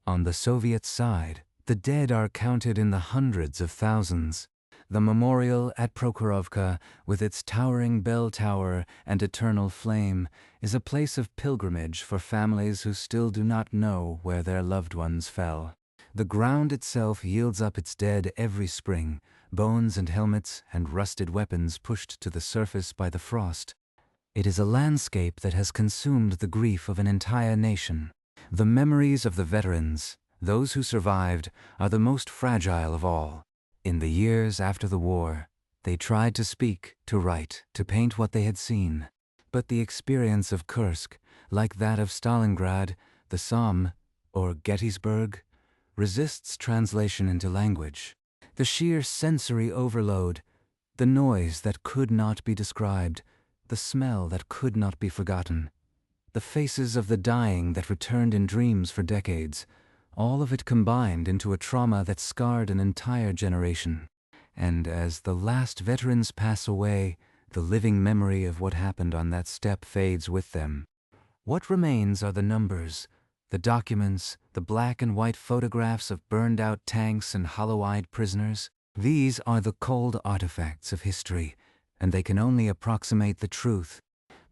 On the Soviet side, the dead are counted in the hundreds of thousands. The memorial at Prokhorovka, with its towering bell tower and eternal flame, is a place of pilgrimage for families who still do not know where their loved ones fell. The ground itself yields up its dead every spring, bones and helmets and rusted weapons pushed to the surface by the frost. It is a landscape that has consumed the grief of an entire nation. The memories of the veterans, those who survived, are the most fragile of all. In the years after the war, they tried to speak, to write, to paint what they had seen. But the experience of Kursk, like that of Stalingrad, the Somme, or Gettysburg, resists translation into language. The sheer sensory overload, the noise that could not be described, the smell that could not be forgotten, the faces of the dying that returned in dreams for decades, all of it combined into a trauma that scarred an entire generation. And as the last veterans pass away, the living memory of what happened on that steppe fades with them. What remains are the numbers, the documents, the black and white photographs of burned-out tanks and hollow-eyed prisoners. These are the cold artifacts of history, and they can only approximate the truth.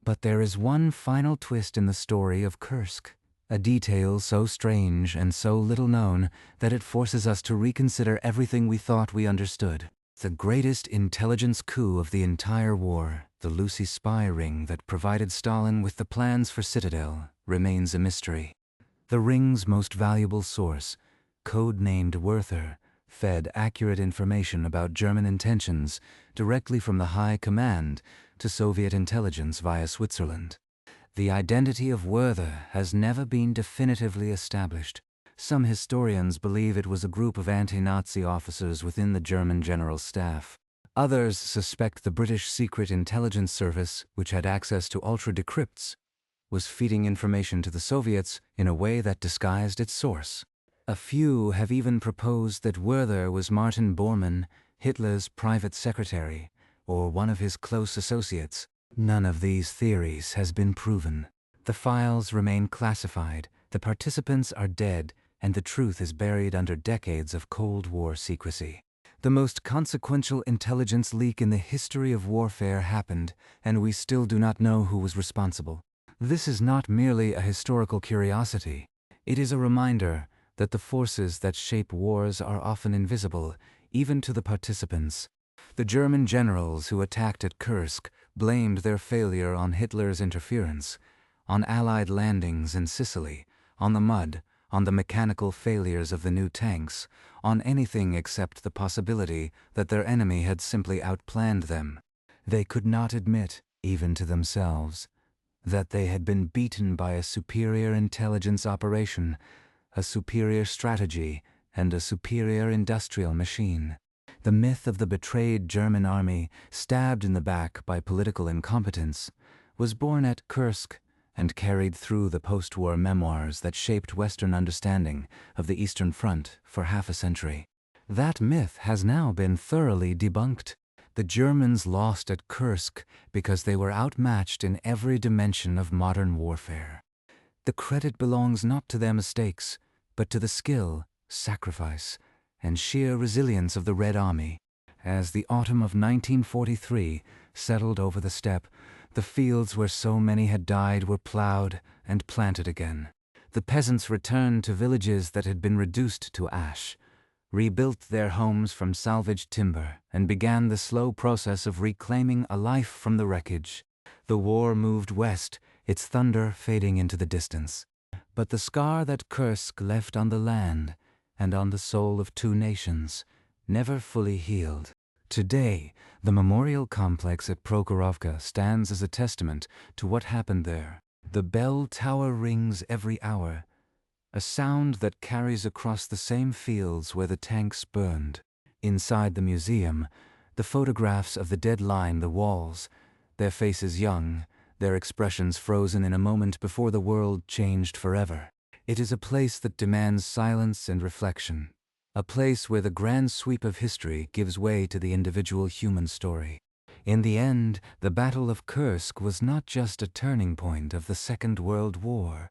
But there is one final twist in the story of Kursk, a detail so strange and so little known that it forces us to reconsider everything we thought we understood. The greatest intelligence coup of the entire war, the Lucy spy ring that provided Stalin with the plans for Citadel, remains a mystery. The ring's most valuable source, code-named Werther, fed accurate information about German intentions directly from the High Command to Soviet intelligence via Switzerland. The identity of Werther has never been definitively established. Some historians believe it was a group of anti-Nazi officers within the German General Staff. Others suspect the British Secret Intelligence Service, which had access to ultra-decrypts, was feeding information to the Soviets in a way that disguised its source. A few have even proposed that Werther was Martin Bormann, Hitler's private secretary, or one of his close associates. None of these theories has been proven. The files remain classified, the participants are dead, and the truth is buried under decades of Cold War secrecy. The most consequential intelligence leak in the history of warfare happened, and we still do not know who was responsible. This is not merely a historical curiosity. It is a reminder that the forces that shape wars are often invisible, even to the participants. The German generals who attacked at Kursk blamed their failure on Hitler's interference, on Allied landings in Sicily, on the mud, on the mechanical failures of the new tanks, on anything except the possibility that their enemy had simply outplanned them. They could not admit, even to themselves, that they had been beaten by a superior intelligence operation, a superior strategy, and a superior industrial machine. The myth of the betrayed German army, stabbed in the back by political incompetence, was born at Kursk and carried through the post-war memoirs that shaped Western understanding of the Eastern Front for half a century. That myth has now been thoroughly debunked. The Germans lost at Kursk because they were outmatched in every dimension of modern warfare. The credit belongs not to their mistakes, but to the skill, sacrifice, and sheer resilience of the Red Army. As the autumn of 1943 settled over the steppe, the fields where so many had died were plowed and planted again. The peasants returned to villages that had been reduced to ash, rebuilt their homes from salvaged timber, and began the slow process of reclaiming a life from the wreckage. The war moved west, its thunder fading into the distance. But the scar that Kursk left on the land and on the soul of two nations never fully healed. Today, the memorial complex at Prokhorovka stands as a testament to what happened there. The bell tower rings every hour, a sound that carries across the same fields where the tanks burned. Inside the museum, the photographs of the dead line the walls, their faces young, their expressions frozen in a moment before the world changed forever. It is a place that demands silence and reflection. A place where the grand sweep of history gives way to the individual human story. In the end, the Battle of Kursk was not just a turning point of the Second World War.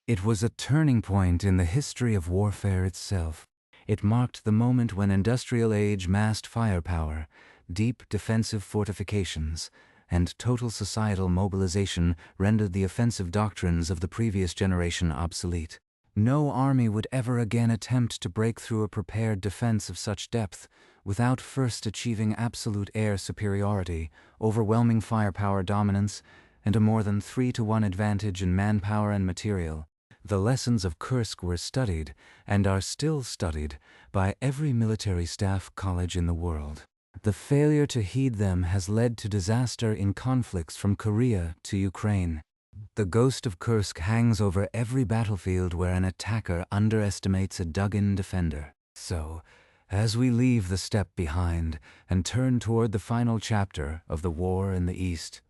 It was a turning point in the history of warfare itself. It marked the moment when industrial age massed firepower, deep defensive fortifications, and total societal mobilization rendered the offensive doctrines of the previous generation obsolete. No army would ever again attempt to break through a prepared defense of such depth without first achieving absolute air superiority, overwhelming firepower dominance, and a more than 3-to-1 advantage in manpower and material. The lessons of Kursk were studied, and are still studied, by every military staff college in the world. The failure to heed them has led to disaster in conflicts from Korea to Ukraine. The ghost of Kursk hangs over every battlefield where an attacker underestimates a dug-in defender. So, as we leave the steppe behind and turn toward the final chapter of the war in the East,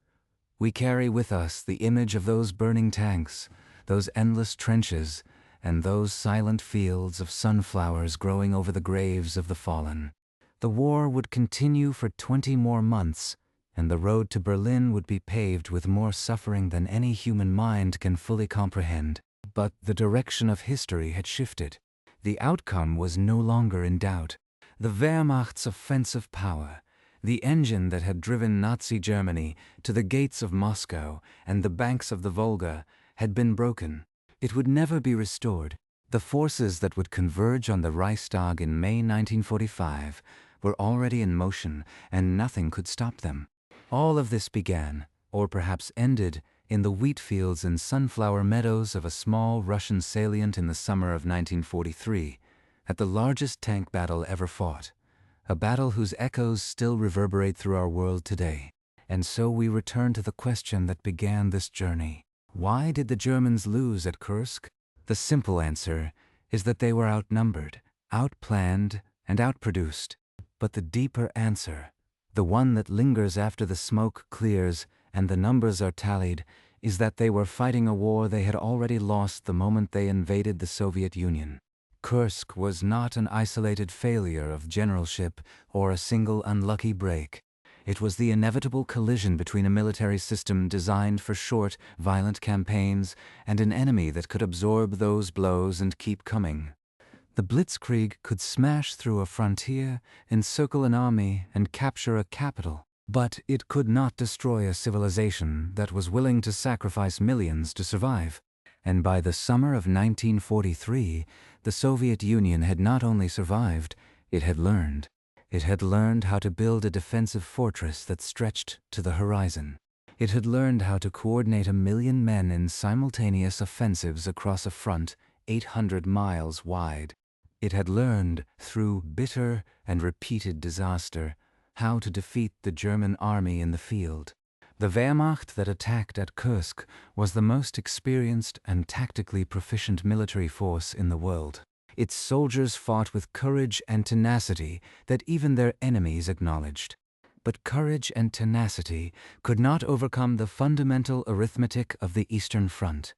we carry with us the image of those burning tanks, those endless trenches, and those silent fields of sunflowers growing over the graves of the fallen. The war would continue for 20 more months, and the road to Berlin would be paved with more suffering than any human mind can fully comprehend. But the direction of history had shifted. The outcome was no longer in doubt. The Wehrmacht's offensive power, the engine that had driven Nazi Germany to the gates of Moscow and the banks of the Volga, had been broken. It would never be restored. The forces that would converge on the Reichstag in May 1945 were already in motion, and nothing could stop them. All of this began, or perhaps ended, in the wheat fields and sunflower meadows of a small Russian salient in the summer of 1943, at the largest tank battle ever fought, a battle whose echoes still reverberate through our world today. And so we return to the question that began this journey. Why did the Germans lose at Kursk? The simple answer is that they were outnumbered, outplanned, and outproduced. But the deeper answer, the one that lingers after the smoke clears and the numbers are tallied, is that they were fighting a war they had already lost the moment they invaded the Soviet Union. Kursk was not an isolated failure of generalship or a single unlucky break. It was the inevitable collision between a military system designed for short, violent campaigns and an enemy that could absorb those blows and keep coming. The Blitzkrieg could smash through a frontier, encircle an army, and capture a capital. But it could not destroy a civilization that was willing to sacrifice millions to survive. And by the summer of 1943, the Soviet Union had not only survived, it had learned. It had learned how to build a defensive fortress that stretched to the horizon. It had learned how to coordinate 1 million men in simultaneous offensives across a front 800 miles wide. It had learned, through bitter and repeated disaster, how to defeat the German army in the field. The Wehrmacht that attacked at Kursk was the most experienced and tactically proficient military force in the world. Its soldiers fought with courage and tenacity that even their enemies acknowledged. But courage and tenacity could not overcome the fundamental arithmetic of the Eastern Front.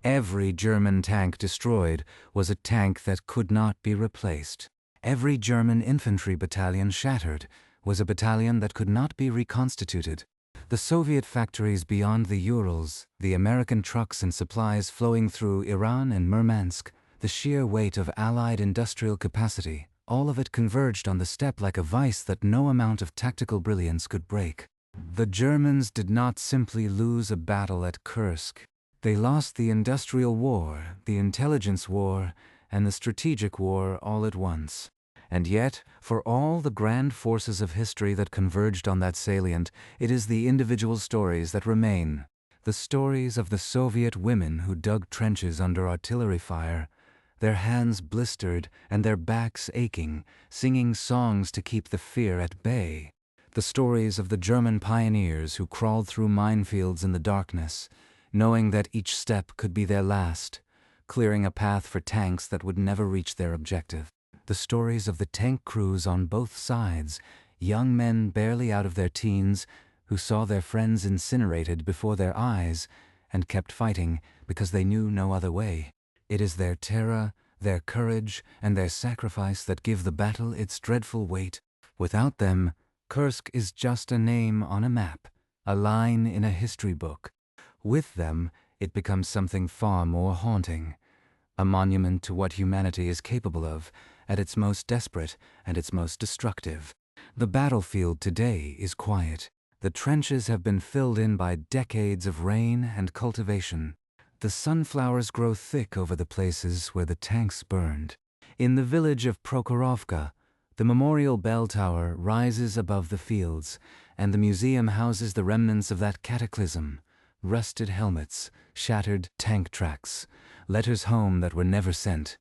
Every German tank destroyed was a tank that could not be replaced. Every German infantry battalion shattered was a battalion that could not be reconstituted. The Soviet factories beyond the Urals, the American trucks and supplies flowing through Iran and Murmansk, the sheer weight of Allied industrial capacity, all of it converged on the steppe like a vice that no amount of tactical brilliance could break. The Germans did not simply lose a battle at Kursk. They lost the industrial war, the intelligence war, and the strategic war all at once. And yet, for all the grand forces of history that converged on that salient, it is the individual stories that remain. The stories of the Soviet women who dug trenches under artillery fire, their hands blistered and their backs aching, singing songs to keep the fear at bay. The stories of the German pioneers who crawled through minefields in the darkness, knowing that each step could be their last, clearing a path for tanks that would never reach their objective. The stories of the tank crews on both sides, young men barely out of their teens who saw their friends incinerated before their eyes and kept fighting because they knew no other way. It is their terror, their courage, and their sacrifice that give the battle its dreadful weight. Without them, Kursk is just a name on a map, a line in a history book. With them, it becomes something far more haunting, a monument to what humanity is capable of at its most desperate and its most destructive. The battlefield today is quiet. The trenches have been filled in by decades of rain and cultivation. The sunflowers grow thick over the places where the tanks burned. In the village of Prokhorovka, the memorial bell tower rises above the fields, and the museum houses the remnants of that cataclysm: rusted helmets, shattered tank tracks, letters home that were never sent.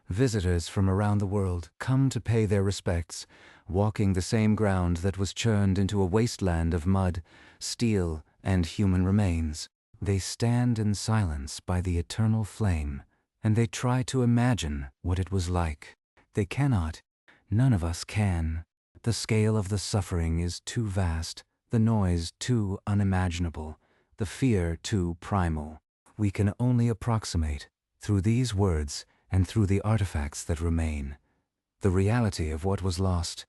Visitors from around the world come to pay their respects, walking the same ground that was churned into a wasteland of mud, steel, and human remains. They stand in silence by the eternal flame, and they try to imagine what it was like. They cannot. None of us can. The scale of the suffering is too vast, the noise too unimaginable, the fear too primal. We can only approximate, through these words and through the artifacts that remain, the reality of what was lost.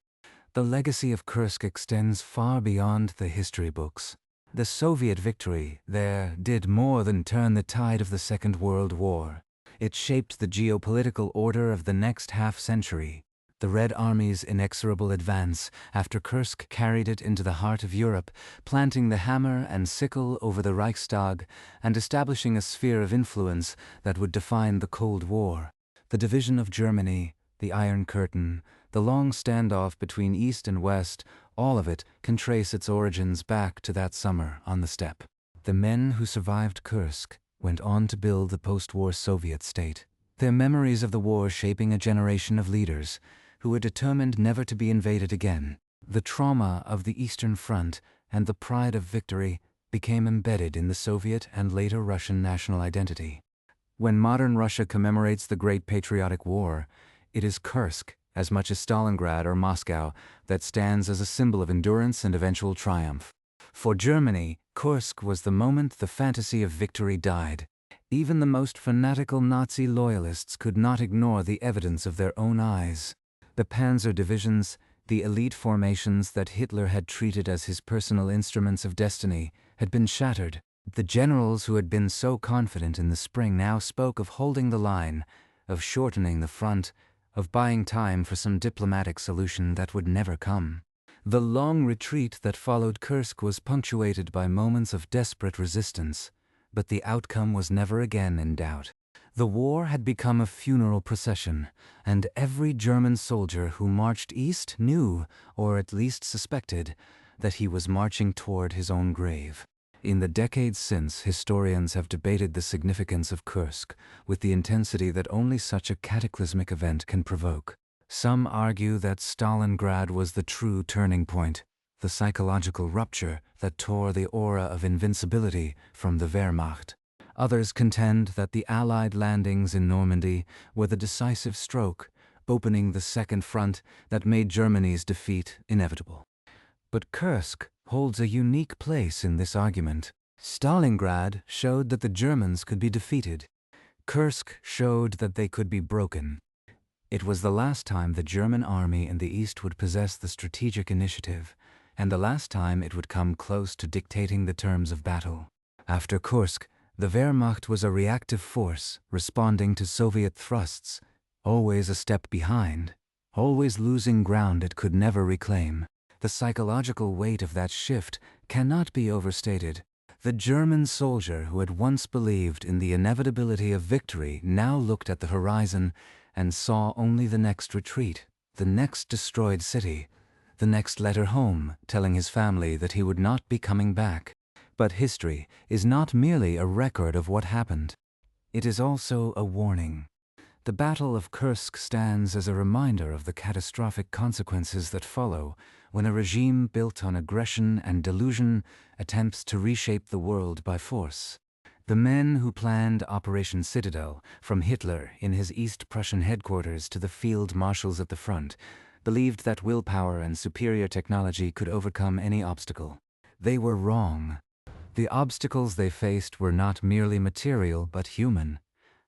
The legacy of Kursk extends far beyond the history books. The Soviet victory there did more than turn the tide of the Second World War. It shaped the geopolitical order of the next half-century. The Red Army's inexorable advance after Kursk carried it into the heart of Europe, planting the hammer and sickle over the Reichstag and establishing a sphere of influence that would define the Cold War. The division of Germany, the Iron Curtain, the long standoff between East and West, all of it can trace its origins back to that summer on the steppe. The men who survived Kursk went on to build the post-war Soviet state, their memories of the war shaping a generation of leaders who were determined never to be invaded again. The trauma of the Eastern Front and the pride of victory became embedded in the Soviet and later Russian national identity. When modern Russia commemorates the Great Patriotic War, it is Kursk, as much as Stalingrad or Moscow, that stands as a symbol of endurance and eventual triumph. For Germany, Kursk was the moment the fantasy of victory died. Even the most fanatical Nazi loyalists could not ignore the evidence of their own eyes. The panzer divisions, the elite formations that Hitler had treated as his personal instruments of destiny, had been shattered. The generals who had been so confident in the spring now spoke of holding the line, of shortening the front, of buying time for some diplomatic solution that would never come. The long retreat that followed Kursk was punctuated by moments of desperate resistance, but the outcome was never again in doubt. The war had become a funeral procession, and every German soldier who marched east knew, or at least suspected, that he was marching toward his own grave. In the decades since, historians have debated the significance of Kursk with the intensity that only such a cataclysmic event can provoke. Some argue that Stalingrad was the true turning point, the psychological rupture that tore the aura of invincibility from the Wehrmacht. Others contend that the Allied landings in Normandy were the decisive stroke, opening the second front that made Germany's defeat inevitable. But Kursk holds a unique place in this argument. Stalingrad showed that the Germans could be defeated. Kursk showed that they could be broken. It was the last time the German army in the East would possess the strategic initiative, and the last time it would come close to dictating the terms of battle. After Kursk, the Wehrmacht was a reactive force responding to Soviet thrusts, always a step behind, always losing ground it could never reclaim. The psychological weight of that shift cannot be overstated. The German soldier who had once believed in the inevitability of victory now looked at the horizon and saw only the next retreat, the next destroyed city, the next letter home telling his family that he would not be coming back. But history is not merely a record of what happened. It is also a warning. The Battle of Kursk stands as a reminder of the catastrophic consequences that follow when a regime built on aggression and delusion attempts to reshape the world by force. The men who planned Operation Citadel, from Hitler in his East Prussian headquarters to the field marshals at the front, believed that willpower and superior technology could overcome any obstacle. They were wrong. The obstacles they faced were not merely material but human.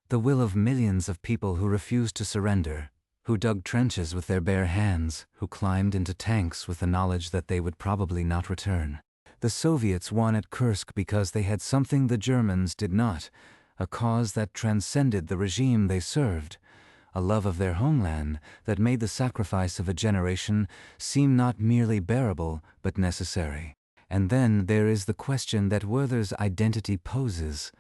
The will of millions of people who refused to surrender, who dug trenches with their bare hands, who climbed into tanks with the knowledge that they would probably not return. The Soviets won at Kursk because they had something the Germans did not, a cause that transcended the regime they served, a love of their homeland that made the sacrifice of a generation seem not merely bearable but necessary. And then there is the question that Werther's identity poses,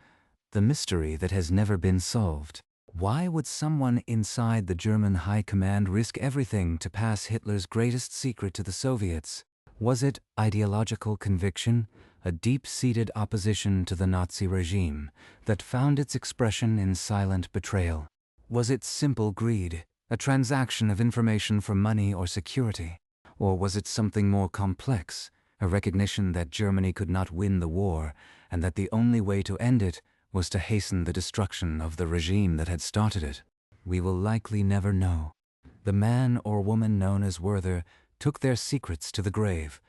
the mystery that has never been solved. Why would someone inside the German high command risk everything to pass Hitler's greatest secret to the Soviets? Was it ideological conviction, a deep-seated opposition to the Nazi regime that found its expression in silent betrayal? Was it simple greed, a transaction of information for money or security? Or was it something more complex, a recognition that Germany could not win the war and that the only way to end it was to hasten the destruction of the regime that had started it? We will likely never know. The man or woman known as Werther took their secrets to the grave,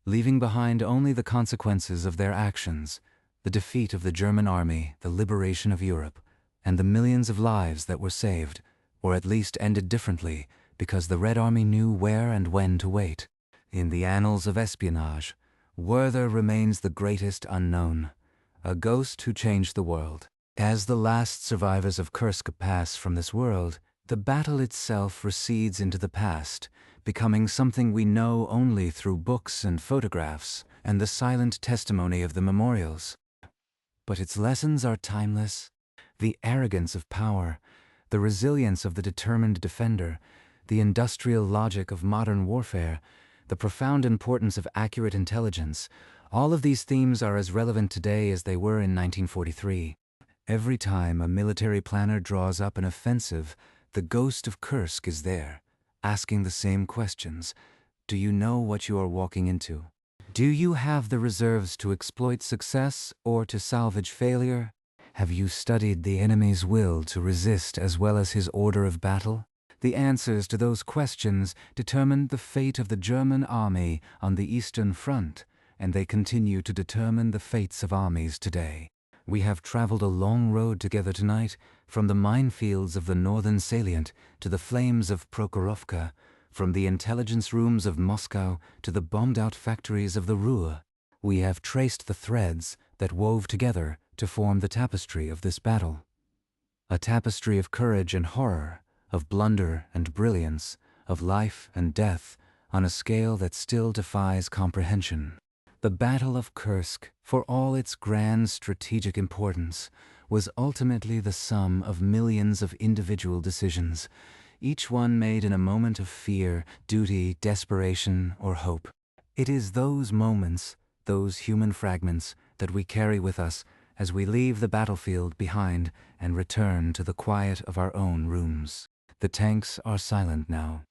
leaving behind only the consequences of their actions, the defeat of the German army, the liberation of Europe, and the millions of lives that were saved, or at least ended differently, because the Red Army knew where and when to wait. In the annals of espionage, Werther remains the greatest unknown, a ghost who changed the world. As the last survivors of Kursk pass from this world, the battle itself recedes into the past, becoming something we know only through books and photographs and the silent testimony of the memorials. But its lessons are timeless. The arrogance of power, the resilience of the determined defender, the industrial logic of modern warfare, the profound importance of accurate intelligence, all of these themes are as relevant today as they were in 1943. Every time a military planner draws up an offensive, the ghost of Kursk is there, asking the same questions. Do you know what you are walking into? Do you have the reserves to exploit success or to salvage failure? Have you studied the enemy's will to resist as well as his order of battle? The answers to those questions determined the fate of the German army on the Eastern Front, and they continue to determine the fates of armies today. We have traveled a long road together tonight, from the minefields of the northern salient to the flames of Prokhorovka, from the intelligence rooms of Moscow to the bombed-out factories of the Ruhr. We have traced the threads that wove together to form the tapestry of this battle. A tapestry of courage and horror, of blunder and brilliance, of life and death, on a scale that still defies comprehension. The Battle of Kursk, for all its grand strategic importance, was ultimately the sum of millions of individual decisions, each one made in a moment of fear, duty, desperation, or hope. It is those moments, those human fragments, that we carry with us as we leave the battlefield behind and return to the quiet of our own rooms. The tanks are silent now.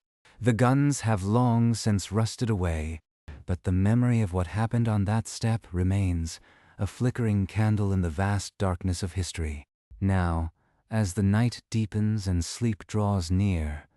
The guns have long since rusted away, but the memory of what happened on that step remains, a flickering candle in the vast darkness of history. Now, as the night deepens and sleep draws near,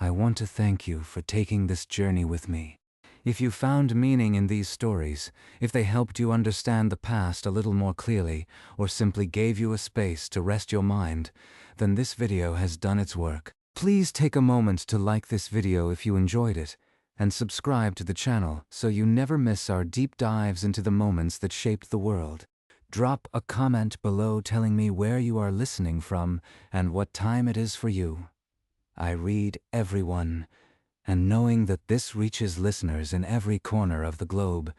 I want to thank you for taking this journey with me. If you found meaning in these stories, if they helped you understand the past a little more clearly, or simply gave you a space to rest your mind, then this video has done its work. Please take a moment to like this video if you enjoyed it, and subscribe to the channel so you never miss our deep dives into the moments that shaped the world. Drop a comment below telling me where you are listening from and what time it is for you. I read everyone, and knowing that this reaches listeners in every corner of the globe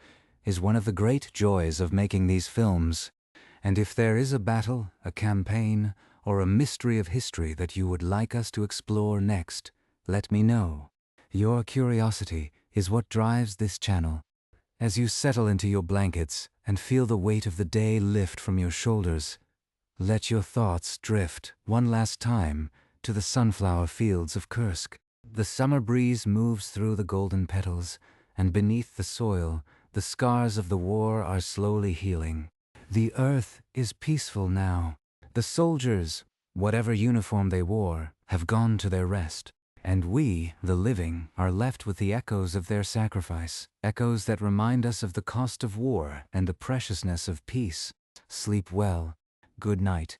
is one of the great joys of making these films. And if there is a battle, a campaign, or a mystery of history that you would like us to explore next, let me know. Your curiosity is what drives this channel. As you settle into your blankets and feel the weight of the day lift from your shoulders, let your thoughts drift one last time to the sunflower fields of Kursk. The summer breeze moves through the golden petals, and beneath the soil, the scars of the war are slowly healing. The earth is peaceful now. The soldiers, whatever uniform they wore, have gone to their rest. And we, the living, are left with the echoes of their sacrifice, echoes that remind us of the cost of war and the preciousness of peace. Sleep well. Good night.